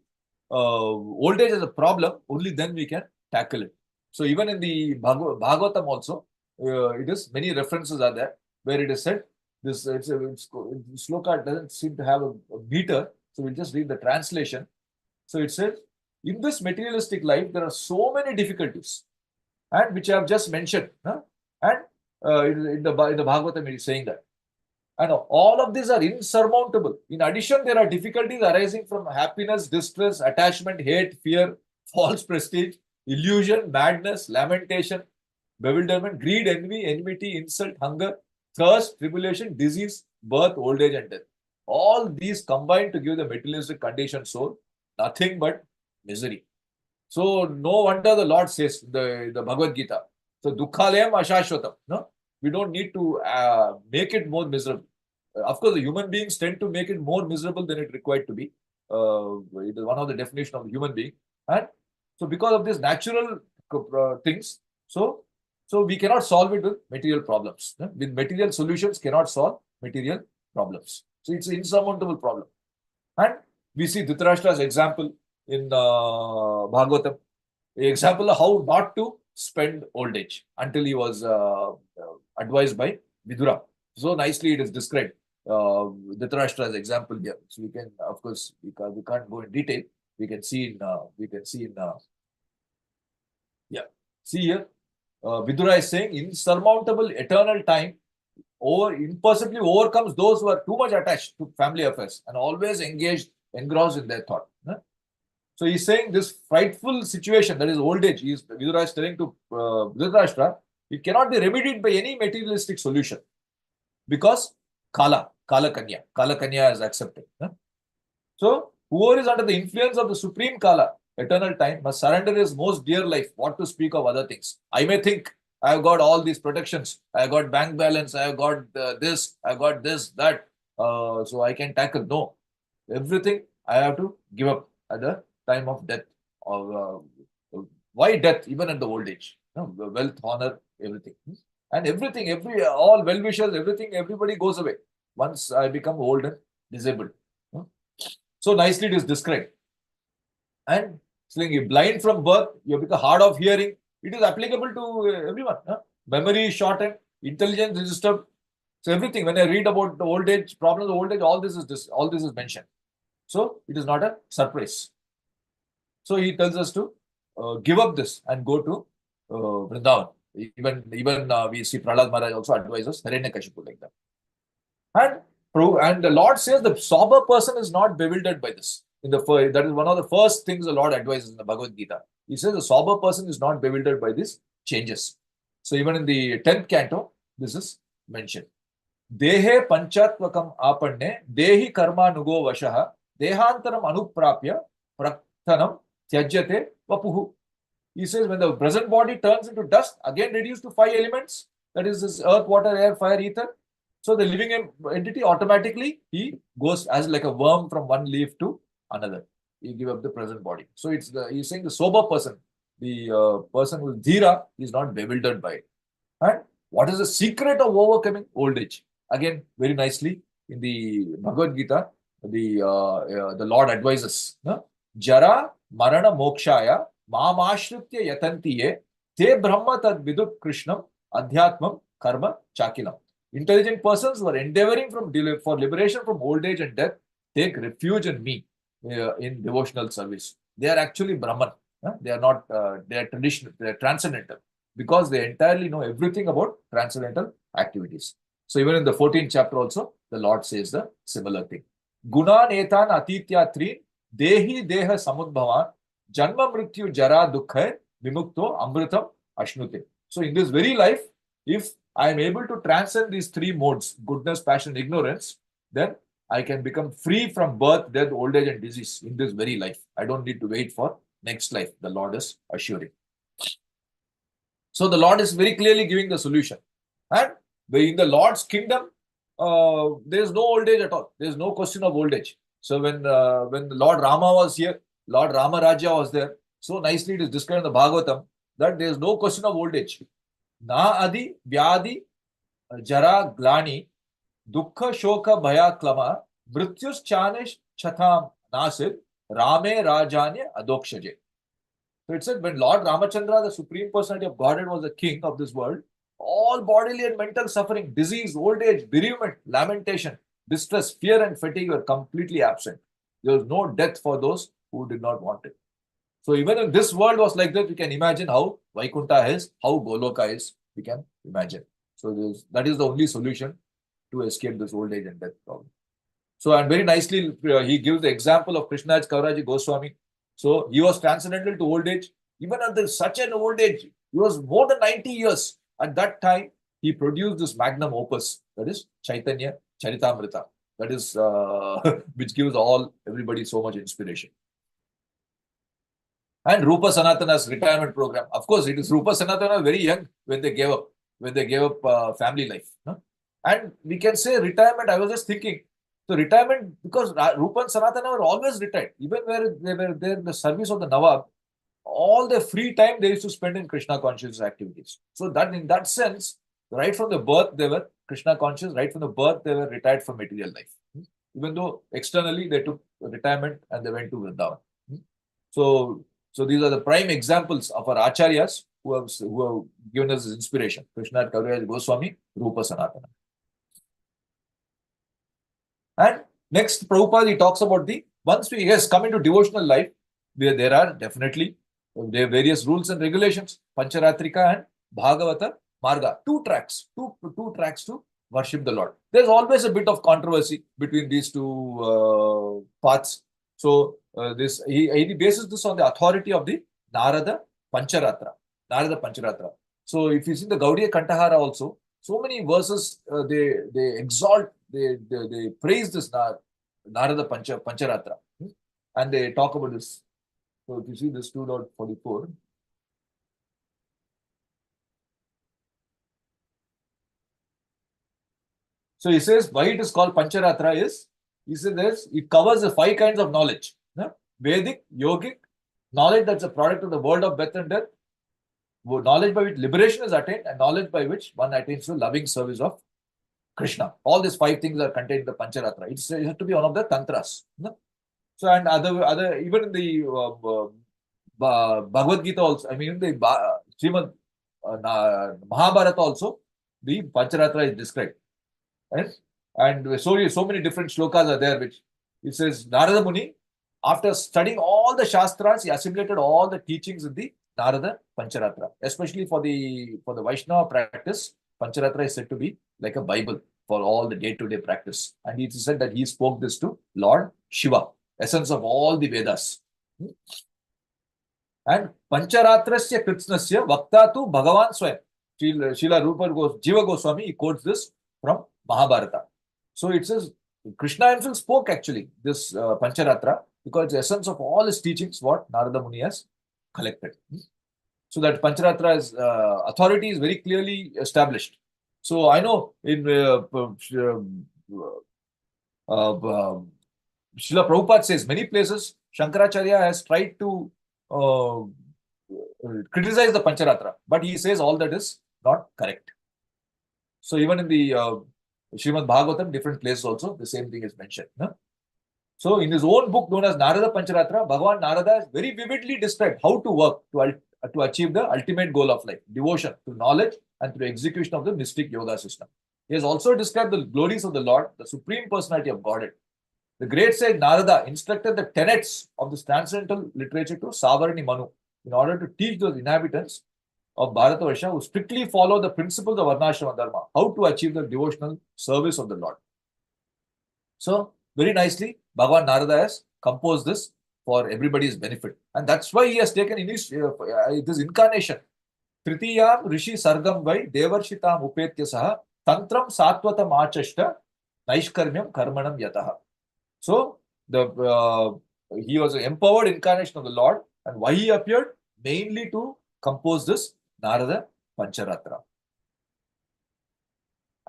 old age as a problem, only then we can tackle it. So even in the Bhagavatam also, it is, many references are there where it is said, this sloka doesn't seem to have a meter, so we'll just read the translation. So it says, in this materialistic life, there are so many difficulties, and which I have just mentioned. And in the Bhagavatam, it is saying that. And all of these are insurmountable. In addition, there are difficulties arising from happiness, distress, attachment, hate, fear, false prestige, illusion, madness, lamentation, bewilderment, greed, envy, enmity, insult, hunger, thirst, tribulation, disease, birth, old age, and death. All these combine to give the materialistic conditioned soul nothing but misery. So no wonder the Lord says the Bhagavad Gita. So dukkhalayam ashashvatam. No, we don't need to make it more miserable. Of course, the human beings tend to make it more miserable than it required to be. It is one of the definition of human being. And so because of these natural things, so we cannot solve it with material problems. With material solutions, cannot solve material problems. So it's an insurmountable problem. And we see Dhritarashtra's example in Bhagavatam, an example of how not to spend old age until he was advised by Vidura. So nicely it is described. Dhritarashtra's example here. So we can, of course, we can't go in detail. We can see in see here. Vidura is saying, insurmountable eternal time impossibly overcomes those who are too much attached to family affairs and always engrossed in their thought. So he's saying this frightful situation, that is old age, Vidura is telling to Dhritarashtra, it cannot be remedied by any materialistic solution because Kala Kanya is accepted. So whoever is under the influence of the supreme Kala, eternal time, must surrender his most dear life, what to speak of other things. I may think I have got all these protections, I have got bank balance, I have got this, I have got this, that, so I can tackle. No, everything I have to give up at the time of death. Why death? Even at the old age, wealth, honor, everything, and everything, all well wishers, everything, everybody goes away once I become old and disabled. So nicely it is described. And saying you're blind from birth, you become hard of hearing, it is applicable to everyone. Memory is shortened, intelligence is disturbed. So everything, when I read about the old age, problems of old age, all this is mentioned. So it is not a surprise. So he tells us to give up this and go to Vrindavan. Even we see Prahlad Maharaj also advises Hiranyakashipu like that. And the Lord says the sober person is not bewildered by this. That is one of the first things the Lord advises in the Bhagavad Gita. He says the sober person is not bewildered by these changes. So even in the 10th canto, this is mentioned. Dehe panchatvakam apanne dehi karma nugo vashaha dehantaram anuprapya prakthanam tyajyate vapuhu. He says when the present body turns into dust, again reduced to 5 elements, that is this earth, water, air, fire, ether. So the living entity automatically, he goes as like a worm from one leaf to another. He give up the present body. So he's saying the sober person, the person who is dhira, is not bewildered by it. And what is the secret of overcoming old age? Again, very nicely in the Bhagavad Gita, the Lord advises, Jara Marana Mokshaya Mamashritya Yatantiye Te Brahma Tad Vidut Krishnam Adhyatmam Karma Chakilam. Intelligent persons who are endeavoring for liberation from old age and death take refuge in me in devotional service. They are actually Brahman. They are not, they are traditional, they are transcendental, because they entirely know everything about transcendental activities. So even in the 14th chapter also, the Lord says the similar thing. Gunan etan atitya tri dehi deha samudbhavan janma mrityu jara dukha vimukto amritam ashnute. So in this very life, if I am able to transcend these 3 modes, goodness, passion, ignorance, then I can become free from birth, death, old age and disease in this very life. I don't need to wait for next life, the Lord is assuring. So the Lord is very clearly giving the solution. And in the Lord's kingdom, there is no old age at all. There is no question of old age. So when Lord Rama was here, Lord Rama Rajya was there. So nicely it is described in the Bhagavatam that there is no question of old age. Na adi vyadi jara glani dukkha shoka bhaya klama mrityus chanish chatham nasir rame rajanya adokshaje. So it said when Lord Ramachandra, the Supreme Personality of Godhead, was the king of this world, all bodily and mental suffering, disease, old age, bereavement, lamentation, distress, fear and fatigue were completely absent. There was no death for those who did not want it. So even if this world was like that, we can imagine how Vaikuntha is, how Goloka is, we can imagine. So that is the only solution to escape this old age and death problem. So and very nicely, he gives the example of Krishnaj Kavaraji Goswami. So he was transcendental to old age. Even at such an old age, he was more than 90 years. At that time, he produced this magnum opus, that is Chaitanya Charitamrita. That is, which gives everybody so much inspiration. And Rupa Sanatana's retirement program. Of course, it is Rupa Sanatana very young when they gave up family life. And we can say retirement, I was just thinking, so retirement, because Rupa and Sanatana were always retired. Even where they were there in the service of the Nawab, all their free time they used to spend in Krishna conscious activities. So that in that sense, right from the birth, they were Krishna conscious. Right from the birth, they were retired from material life. Even though externally they took retirement and they went to Vrindavan. So these are the prime examples of our acharyas who have given us this inspiration. Krishna Kaviraj Goswami, Rupa Sanatana. And next, Prabhupada, he talks about once we come into devotional life, there are definitely various rules and regulations, Pancharatrika and Bhagavata Marga, two tracks to worship the Lord. There's always a bit of controversy between these two paths. So he bases this on the authority of the Narada Pancharatra. So if you see the Gaudiya Kantahara also, so many verses they exalt, they praise this Narada Pancharatra, and they talk about this. So if you see this 2.44. So he says why it is called Pancharatra is, he says it covers the 5 kinds of knowledge. Vedic, yogic, knowledge that's a product of the world of birth and death, knowledge by which liberation is attained, and knowledge by which one attains to loving service of Krishna. All these 5 things are contained in the Pancharatra. It has to be one of the tantras. So and other even in the Bhagavad Gita also, I mean, the Srimad Mahabharata also, the Pancharatra is described. Right? And so many different shlokas are there, which it says Narada Muni, after studying all the Shastras, he assimilated all the teachings in the Narada Pancharatra. Especially for the Vaishnava practice, Pancharatra is said to be like a Bible for all the day-to-day practice. And it is said that he spoke this to Lord Shiva, essence of all the Vedas. And Pancharatrasya Kritsnasya Vaktatu Bhagavan Swayam. Srila Rupa Jiva Goswami, he quotes this from Mahabharata. So it says Krishna himself spoke actually this Pancharatra because the essence of all his teachings what Narada Muni has collected. So that Pancharatra's authority is very clearly established. So I know in Srila Prabhupada says many places Shankaracharya has tried to criticize the Pancharatra, but he says all that is not correct. So even in the Srimad Bhagavatam, different places also, the same thing is mentioned. No? So in his own book known as Narada Pancharatra, Bhagavan Narada has very vividly described how to work to achieve the ultimate goal of life, devotion to knowledge and through execution of the mystic yoga system. He has also described the glories of the Lord, the Supreme Personality of Godhead. The great sage Narada instructed the tenets of this transcendental literature to Savarni Manu in order to teach those inhabitants of Bharatavarsha who strictly follow the principles of Varnashrama Dharma how to achieve the devotional service of the Lord. So, very nicely, Bhagavan Narada has composed this for everybody's benefit. And that's why he has taken this incarnation. Tritiyam Rishi Sargam Vai Devarshitam Upetya Saha Tantram Satvatam Achashta Naishkarmyam Karmanam Yataha. So, he was an empowered incarnation of the Lord. And why he appeared? Mainly to compose this Narada Pancharatra.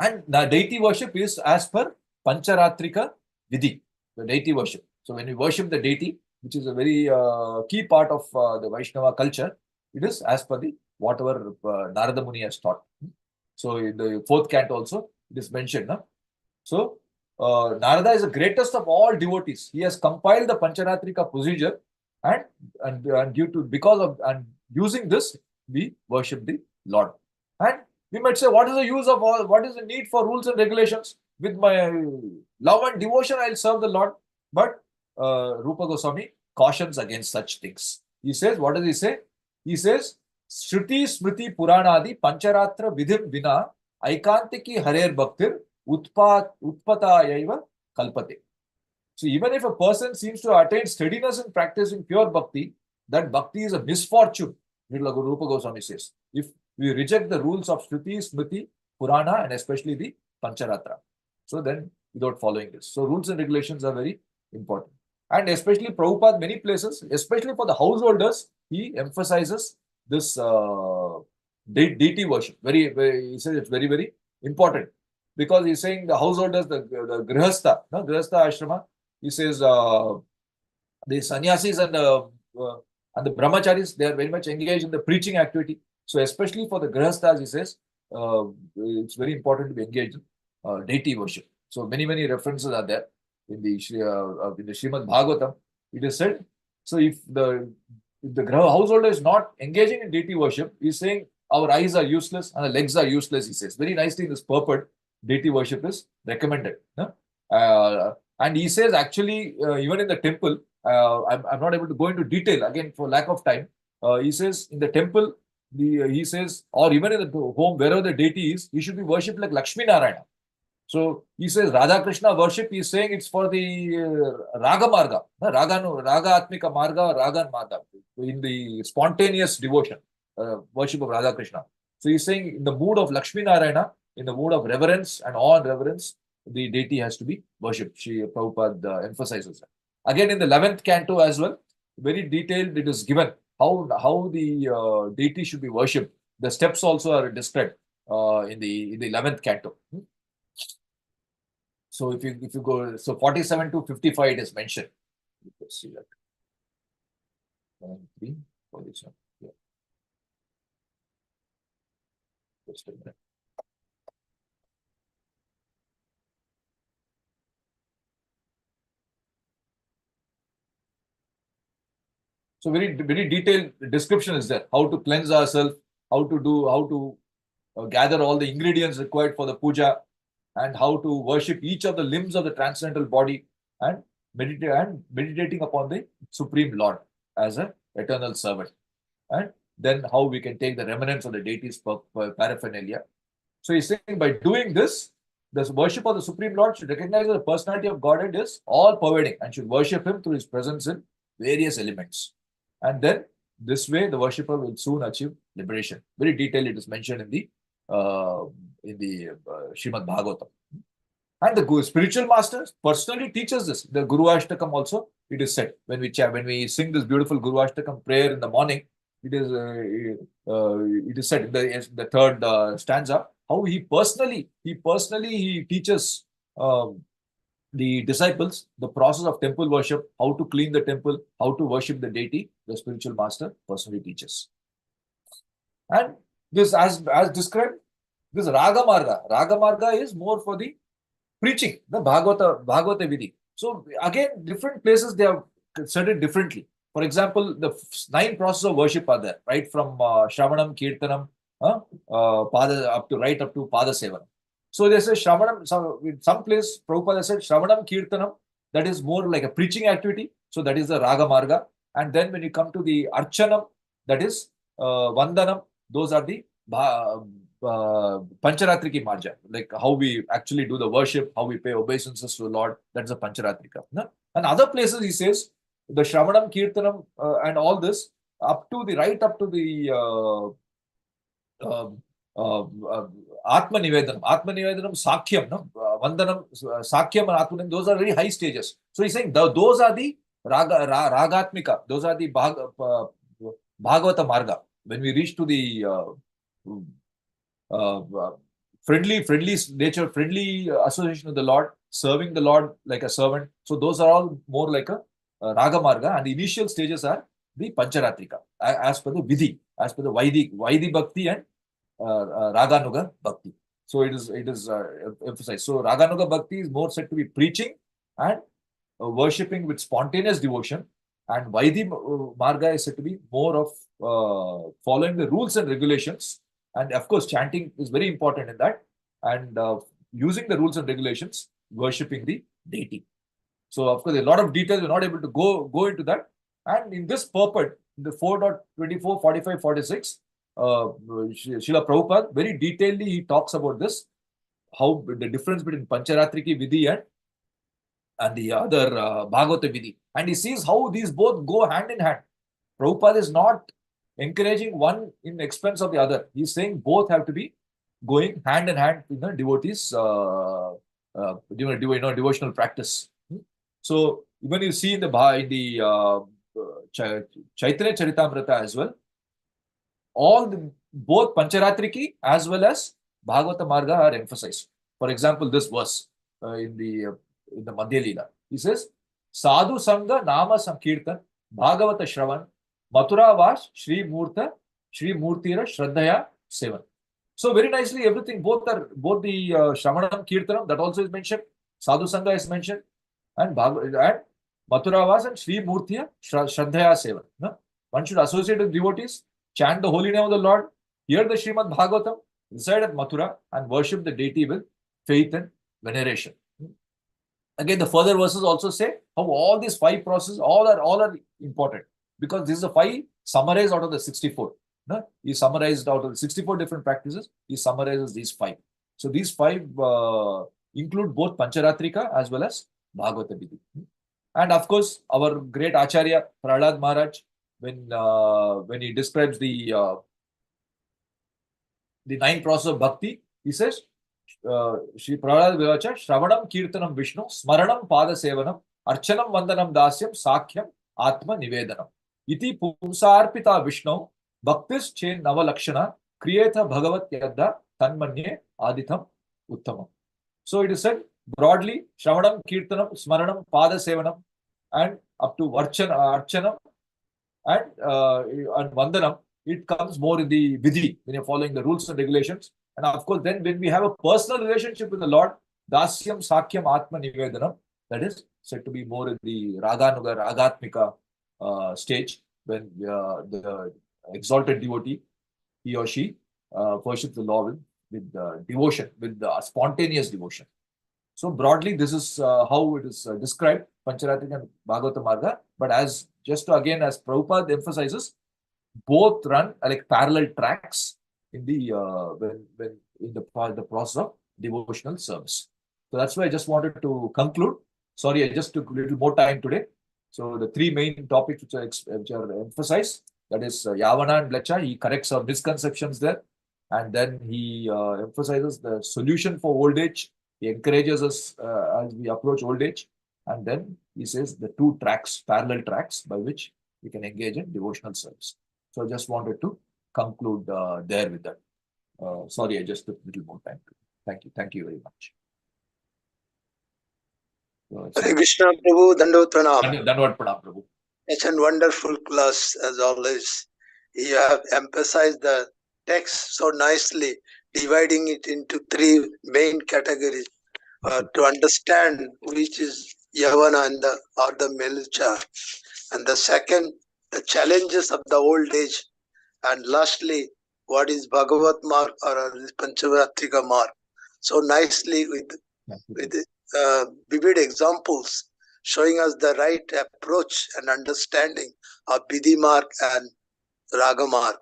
And the deity worship is as per Pancharatrika Vidhi, the deity worship. So when we worship the deity, which is a very key part of the Vaishnava culture, it is as per the whatever Narada Muni has taught. So in the fourth canto also, it is mentioned. No? So Narada is the greatest of all devotees. He has compiled the Pancharatrika procedure and due to because of and using this, we worship the Lord. And we might say, what is the use of all? What is the need for rules and regulations? With my love and devotion, I'll serve the Lord. But Rupa Goswami cautions against such things. He says, what does he say? He says, Shruti Smriti Puranadi Pancharatra Vidhim Vina Aikantiki Harer Bhaktir Utpatayaiva Kalpate. So even if a person seems to attain steadiness in practicing pure bhakti, that bhakti is a misfortune, Rupa Goswami says. If we reject the rules of Shruti, Smriti, Purana, and especially the Pancharatra. So then, without following this. So rules and regulations are very important. And especially Prabhupada, many places, especially for the householders, he emphasizes this deity worship. He says it's very, very important. Because he's saying the householders, the Grihastha, Grihastha Ashrama, he says the sannyasis and the brahmacharis, they are very much engaged in the preaching activity. So especially for the grihasthas, he says, it's very important to be engaged in deity worship. So many references are there in the Srimad Bhagavatam. It is said, so if the householder is not engaging in deity worship, he is saying our eyes are useless and the legs are useless, he says. Very nicely in this purport, deity worship is recommended. And he says actually, even in the temple, I'm not able to go into detail again for lack of time. He says in the temple, he says, or even in the home, wherever the deity is, he should be worshipped like Lakshmi Narayana. So he says Radha Krishna worship, he's saying it's for the Raga Marga, Raga Atmika Marga, Raga Marga, in the spontaneous devotion, worship of Radha Krishna. So he's saying in the mood of Lakshmi Narayana, in the mood of reverence and awe and reverence, the deity has to be worshipped. Prabhupada emphasizes that. Again, in the 11th canto as well, very detailed, it is given how the deity should be worshipped. The steps also are described in the 11th canto. So if you go, so 47 to 55 it is mentioned. Let's see that. 3, 47. Yeah. Just a minute. So very detailed description is there. How to cleanse ourselves, how to gather all the ingredients required for the puja, and how to worship each of the limbs of the transcendental body, and meditating upon the Supreme Lord as an eternal servant. And then how we can take the remnants of the deity's paraphernalia. So he's saying by doing this, the worship of the Supreme Lord should recognize that the personality of Godhead is all pervading and should worship him through his presence in various elements. And then this way the worshipper will soon achieve liberation. Very detailed it is mentioned in the Srimad Bhagavatam. And the spiritual master personally teaches this. The Guru Ashtakam also, it is said, when we sing this beautiful Guru Ashtakam prayer in the morning, it is said in the third stanza, how he personally teaches the disciples the process of temple worship, how to clean the temple, how to worship the deity. The spiritual master personally teaches. And this, as described, this Raga Marga is more for the preaching, the Bhagavata Vidhi. So again, different places they have said it differently. For example, the 9 processes of worship are there, right from Shravanam, Kirtanam, up to Pada Sevanam. So they say Shravanam, some place Prabhupada said Shravanam, Kirtanam, that is more like a preaching activity. So that is the Raga Marga. And then when you come to the Archanam, that is Vandanam, those are the Pancharatriki Marja, like how we actually do the worship, how we pay obeisances to the Lord. That's a Pancharatrika. No? And other places he says the Shravanam, Kirtanam, and all this up to the Atma Nivedanam, Sakhyam, no? Vandanam, Sakhyam and Atmanam, those are very high stages. So he's saying those are the Ragatmika, those are the Bhagavata Marga. When we reach to the friendly nature, friendly association with the Lord, serving the Lord like a servant. So those are all more like a Raga Marga, and the initial stages are the Pancharatrika, as per the Vidhi, as per the Vaidhi Bhakti and Raganuga Bhakti. So it is emphasized. So Raganuga Bhakti is more said to be preaching and worshipping with spontaneous devotion, and Vaidhi Marga is said to be more of following the rules and regulations. And of course, chanting is very important in that, and using the rules and regulations, worshipping the deity. So, of course, a lot of details, we're not able to go into that. And in this purport, the 4.24, 45, 46, Srila Prabhupada, very detailedly, he talks about this, how the difference between Pancharatriki Vidhi and the other Bhagavata Vidhi. And he sees how these both go hand in hand. Prabhupada is not encouraging one in expense of the other. He's saying both have to be going hand in hand in the devotees' devotional practice. So even you see in the Chaitanya Charitamrita as well, both Pancharatriki as well as Bhagavata Marga are emphasized. For example, this verse in the Madhya Leela, he says, Sadhu Sangha Nama Sankirtan Bhagavata Shravan Mathura Vash Shri Murtira Shraddhaya Sevan. So very nicely, everything, both the Shravanam Kirtanam, that also is mentioned, Sadhu Sangha is mentioned, and Mathura Vash and Shri Murtira Shraddhaya Sevan. No? One should associate with devotees, chant the holy name of the Lord, hear the Srimad Bhagavatam, reside at Mathura, and worship the deity with faith and veneration. Again, the further verses also say how all these 5 processes, all are important, because this is the 5 summarized out of the 64. No? He summarized out of the 64 different practices, he summarizes these 5. So these 5 include both Pancharatrika as well as Bhagavata Vidhi. And of course, our great Acharya, Prahlad Maharaj, when he describes the 9 process of bhakti, he says, Shri Prahlad Vivacha, Shravanam Kirtanam Vishnu, Smaranam Pada Sevanam, Archanam Vandanam Dasyam, Sakhyam Atma Nivedanam. Iti Pumsarpita Vishnu, Bhaktis Chen Navalakshana, Kriyetha Bhagavat Yadda, Tanmanye Aditham Uttamam. So it is said broadly, Shravanam, Kirtanam, Smaranam, Pada Sevanam, and up to Archanam and Vandanam, it comes more in the Vidhi, when you're following the rules and regulations. And of course, then when we have a personal relationship with the Lord, Dasyam, Sakhyam, Atma Nivedanam, that is said to be more in the Raganuga, Ragatmika stage. when the exalted devotee, he or she worships the Lord with devotion, with spontaneous devotion. So broadly, this is how it is described, Pancharatrika and Bhagavata Marga. But as Prabhupada emphasizes, both run like parallel tracks in the when in the process of devotional service. So that's why I just wanted to conclude. Sorry, I just took a little more time today. So the three main topics which are emphasized, that is Yavana and Blecha, he corrects our misconceptions there. And then he emphasizes the solution for old age. He encourages us as we approach old age. And then he says the two tracks, parallel tracks, by which we can engage in devotional service. So I just wanted to conclude there with that. Sorry, I just took a little more time. Thank you. Thank you very much. Hare Krishna Prabhu, Dandavata Pranam. Dandavata Pranam, Prabhu. It's a wonderful class as always. You have emphasized the text so nicely, dividing it into three main categories to understand which is Yavana and the Melcha. And the second, the challenges of the old age. And lastly, what is Bhagavat Marg or Panchavatrika Marg. So nicely with vivid examples showing us the right approach and understanding of Vidhi Marg and Raga Marg.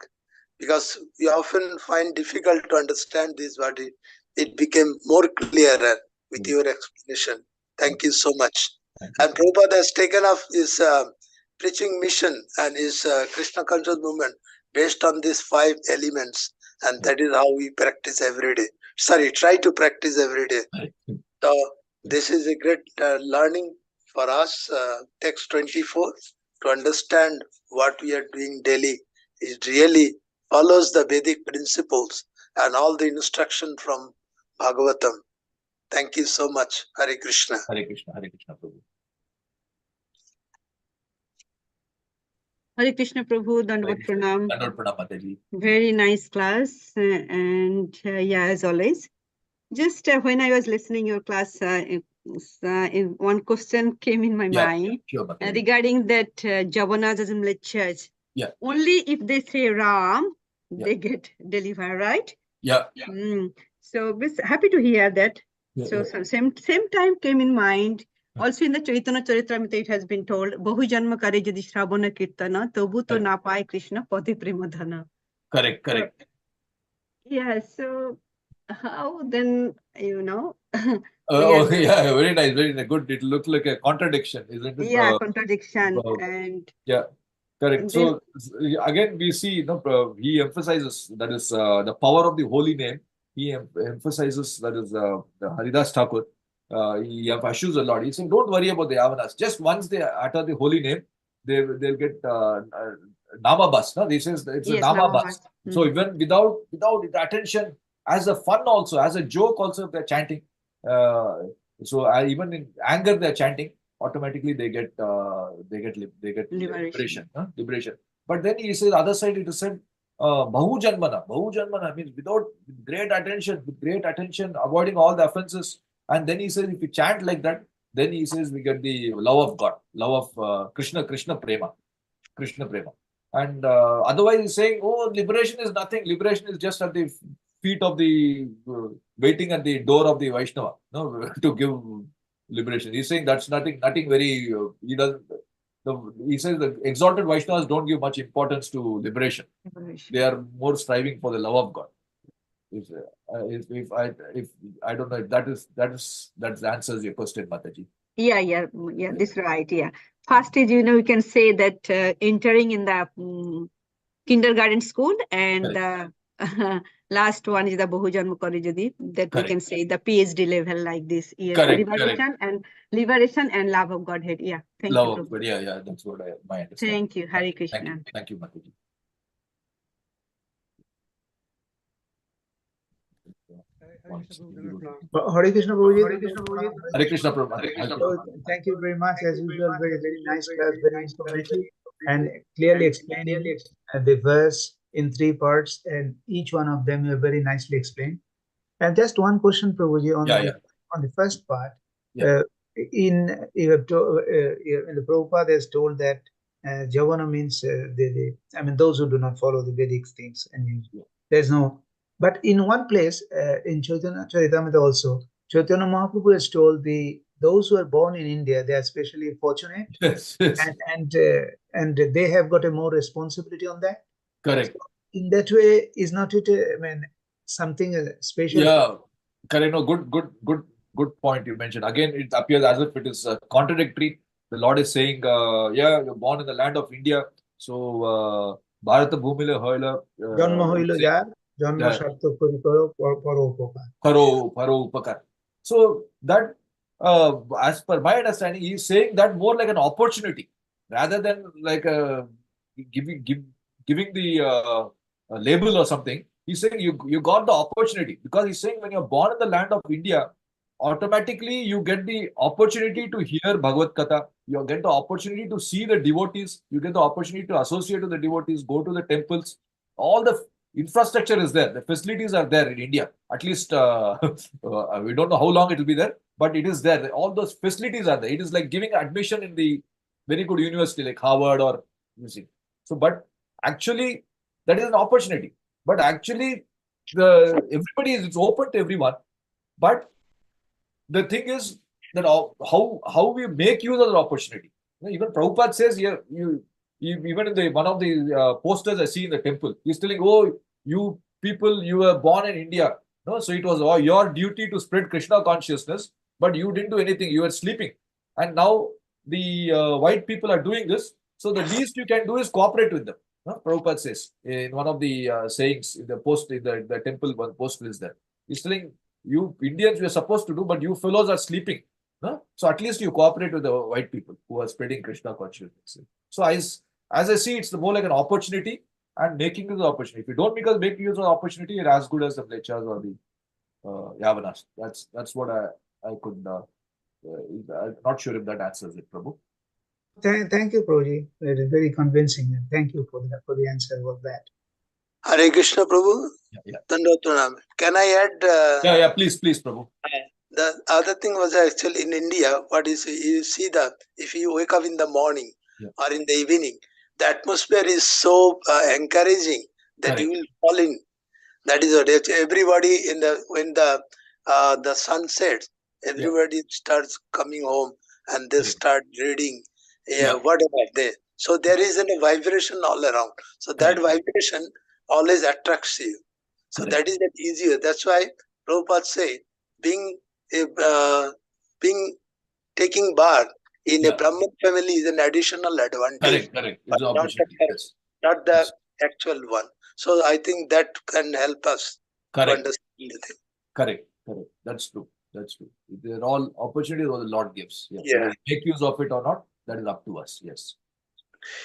Because we often find difficult to understand this, but it became more clearer with your explanation. Thank you so much. And Prabhupada has taken up his preaching mission and his Krishna conscious movement based on these 5 elements, and that is how we practice every day. Try to practice every day. So this is a great learning for us. Text 24, to understand what we are doing daily, it really follows the Vedic principles and all the instruction from Bhagavatam. Thank you so much. Hare Krishna. Hare Krishna. Hare Krishna, Prabhu. Hare Krishna Prabhu, Dandavata Pranam. Dandavata Pranam, Mataji. Very nice class. And yeah, as always. Just when I was listening your class, one question came in my mind regarding that Javanazism church. Yeah. Only if they say Ram, they get delivered, right? Yeah. So happy to hear that. So same time came in mind. Also in the Chaitanya Charitamrita it has been told, Bahu Janma Kare Jadi Shravana Kirtana, Tabu to na paye Krishna Pati Premadhana. Correct. Yeah, so how then, yeah, very nice, very nice. Good. It looks like a contradiction, isn't it? Yeah, contradiction. And yeah, correct. So again, we see, he emphasizes that is the power of the holy name. He emphasizes that is the Haridas Thakur. He assures a lot. He says, don't worry about the Yavanas. Just once they utter the holy name, they'll get Nama bus. No? He says it's a Nama bus. So even without attention, as a fun also, as a joke also, they're chanting. So even in anger, they're chanting. Automatically, they get liberation. Liberation. But then he says, other side, it is said, Bahu Janmana. Bahu Janmana means with great attention, avoiding all the offenses. And then he says, if you chant like that, then he says we get the love of God, love of Krishna Prema. And otherwise he's saying, oh, liberation is nothing. Liberation is just at the feet of the, waiting at the door of the Vaishnava, to give liberation. He's saying that's nothing very, he says the exalted Vaishnavas don't give much importance to liberation. They are more striving for the love of God. If I don't know if that answers your question, Mataji. Yeah, this is right. Yeah. First is, we can say that entering in the kindergarten school, and the last one is the Bahujanma Karijadi, that we can say the PhD level like this. Yes, liberation and love of Godhead. Yeah, thank you. Love of God. Yeah, that's what my understanding. Thank you, Hare Krishna. Thank you, Mataji. Hare Krishna Prabhuji. Hare Krishna Prabhu. Thank you very much. As usual, very nice class, very informative, and clearly explaining the verse in 3 parts, and each one of them are very nicely explained. And just one question, Prabhuji, on the first part. In the Prabhupada has told that Javana means I mean, those who do not follow the Vedic things. And there's no. But in one place, in Chaitanya Charitamrita also, Chaitanya Mahaprabhu has told those who are born in India, they are especially fortunate, Yes, yes. and they have got a more responsibility on that. Correct. In that way, is not it? I mean, something special. Yeah, correct. No, good point you mentioned. Again, it appears as if it is contradictory. The Lord is saying, yeah, you're born in the land of India, so Bharata Bhumile Hoila. Janma hoilo jar, janma Yeah. sharto kori karo paropokar. Paro Upakar. So that, as per my understanding, he's saying that more like an opportunity rather than like giving the label or something. He's saying you got the opportunity, because he's saying when you're born in the land of India, automatically you get the opportunity to hear Bhagavad Katha, you get the opportunity to see the devotees, you get the opportunity to associate with the devotees, go to the temples. All the infrastructure is there, the facilities are there in India. At least we don't know how long it will be there, but it is there. All those facilities are there. It is like giving admission in the very good university like Harvard or UC. So, but actually, that is an opportunity. But actually, it's open to everyone. But the thing is that how we make use of the opportunity. Even Prabhupada says here, even in one of the posters I see in the temple, he's telling, oh, you people, you were born in India. No, so it was your duty to spread Krishna consciousness, but you didn't do anything. You were sleeping. And now the white people are doing this. So the least you can do is cooperate with them. Prabhupada says in one of the sayings in the the temple, one poster is there. He's telling, you Indians, we are supposed to do, but you fellows are sleeping. So at least you cooperate with the white people who are spreading Krishna consciousness. So as I see, it's more like an opportunity and making use of the opportunity. If you don't make use of the opportunity, you're as good as the Mlechas or the Yavanas. That's what I could. I'm not sure if that answers it, Prabhu. Thank you, Prabhuji. It is very convincing. And thank you for the answer of that. Hare Krishna, Prabhu. Yeah. Dandavat pranam. Can I add? Yeah, please, Prabhu. The other thing was actually in India, you see if you wake up in the morning or in the evening, the atmosphere is so encouraging that Correct. you will fall in. That is what everybody when the sun sets, everybody starts coming home and they start reading, whatever. So there is a vibration all around. So that vibration always attracts you. So that is easier. That's why Prabhupada said, taking birth in a Brahman family is an additional advantage. Correct. But It's an opportunity. not the actual one. So I think that can help us to understand the thing. Correct. That's true. They're all opportunities what the Lord gives. Whether we make use of it or not, that is up to us. Yes.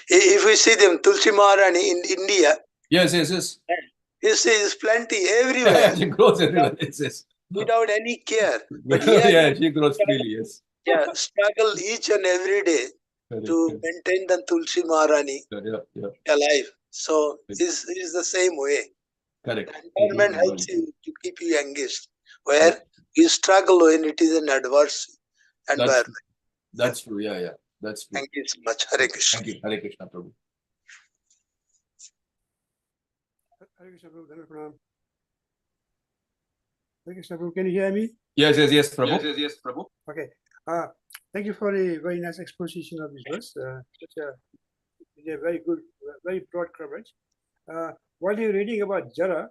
If we see them, Tulsi Maharani in India. Yes. You see, there's plenty everywhere. She grows everywhere. Yes. Without any care. But here, she grows freely. Yes. Struggle each and every day to maintain the Tulsi Maharani alive. So it's the same way. Correct. The environment helps you to keep you engaged. Where you struggle when it is an adverse environment. That's true. Yeah. That's true. Thank you so much. Hare Krishna. Thank you. Hare Krishna, Prabhu. Hare Krishna, Prabhu. Hare Krishna, Prabhu. Can you hear me? Yes, Prabhu. Yes, Prabhu. Okay. Thank you for a very nice exposition of this verse. Such a very good, very broad coverage. While you're reading about Jara,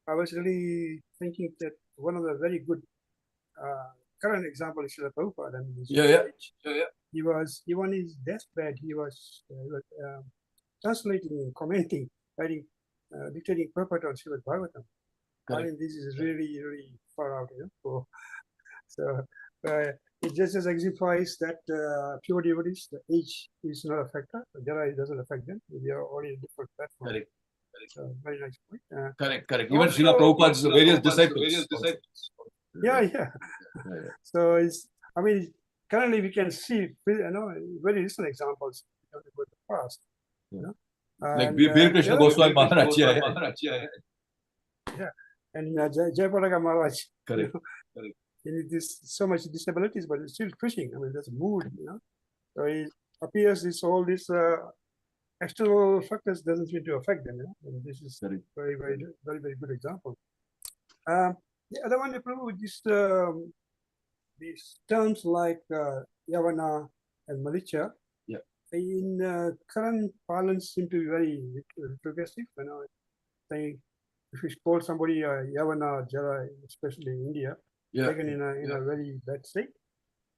I was really thinking that one of the very good current example is Srila Prabhupada. He was on his deathbed. He was translating, commenting, writing, dictating purport on Srimad Bhagavatam. I mean, this is really, really far out. So it just exemplifies that pure devotees, the age is not a factor. Jara doesn't affect them. We are all in a different platform. Correct. So very nice point. Correct. Even Srila Prabhupada's various disciples. Yeah. So it's, I mean, currently we can see, very recent examples of the past. Like Veer Krishna Goswami Maharaj. And Jayapalaka Maharaj. Correct. And it is so much disabilities, but it's still pushing. I mean, that's a mood, So appears all this external factors doesn't seem to affect them. And this is Correct. very good example. The other one, Prabhu, these terms like Yavana and Malicha, in current parlance seem to be very retrogressive. Saying if you call somebody Yavana, Jara, especially in India, taken in a very bad state.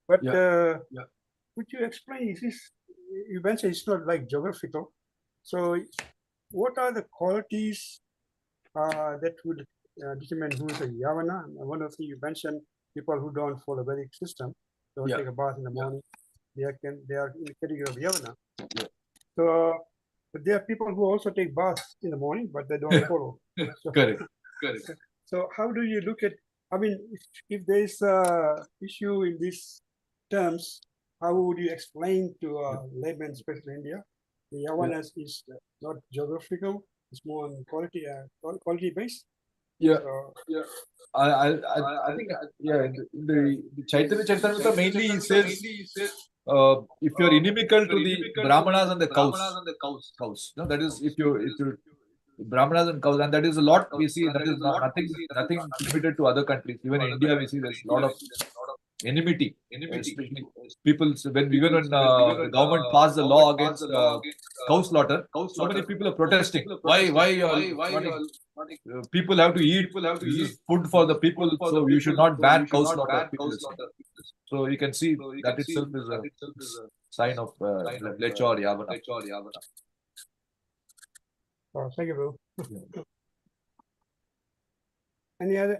But could you explain? You mentioned it's not like geographical. So, what are the qualities that would determine who is a Yavana? And one of the things you mentioned, people who don't follow Vedic system, don't take a bath in the morning, they are in the category of Yavana. So, but there are people who also take baths in the morning, but they don't follow. So, Correct. So, how do you look at? I mean, if there is a issue in these terms, how would you explain to a layman, especially in India? The Yavanas is not geographical; it's more on quality based. So, I think the Chaitanya Charitamrita mainly says if you're inimical to the Brahmanas and the cows. No, that is if you Brahmanas and cows, and that is a lot we see. That is nothing limited to other countries. Even in India, we see there's a lot of enmity. Especially people when the government passed the law against cow slaughter, so many people are protesting. Why people have to eat? This is food for the people, so you should not ban cow slaughter. So you can see that itself is a sign of Lecha or Yavana. Thank you, Prabhu.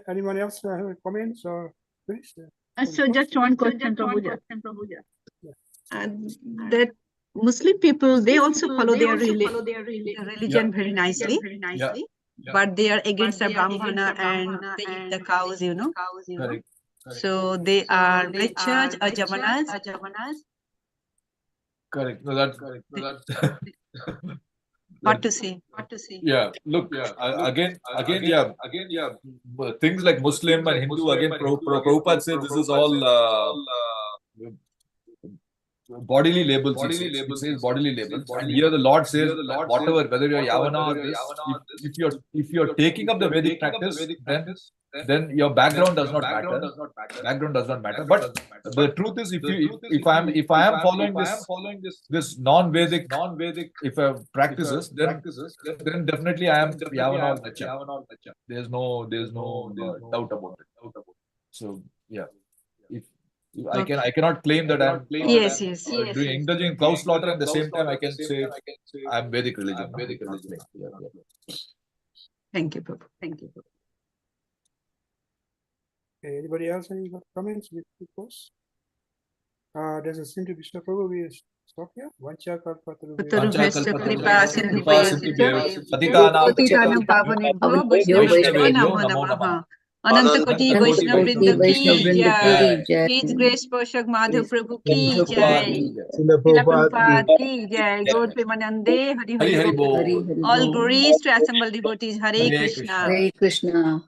Anyone else have comments or please? So just one question, Prabhuji. That Muslim people, they also follow their religion very nicely. But they are against the Brahmana and they eat the cows, Correct. So they are Mlechas or Javanas. Correct. No, that's What to say? Yeah. Look. Again. Things like Muslim and Hindu. Again, Prabhupada says this is all bodily labels. He says bodily labels. And here the Lord says that whatever, whether you're Yavana or this, if you're taking up the Vedic practice, then your background does not matter. Background does not matter. But the truth is, if I am following this non-Vedic practices, then definitely I am Yavana or Lecha. There's no doubt about it. So yeah, I cannot claim that I'm indulging in cow slaughter, and at the same time I can say I'm Vedic religion. Thank you, Prabhu. Anybody else any comments? Doesn't seem to be so. Probably stop here. Vancha Kalpataru kripa Patitanam pavanebhyo Vaishnavebhyo namo namaha. Ananta Koti Vaishnav Vrinda ki jai. His Grace Poshak Madhava Prabhu ki jai. Srila Prabhupada ki jai. Gaur Premanande Hari Hari Bol. All glories to assembled devotees. Hare Krishna. Hare Krishna.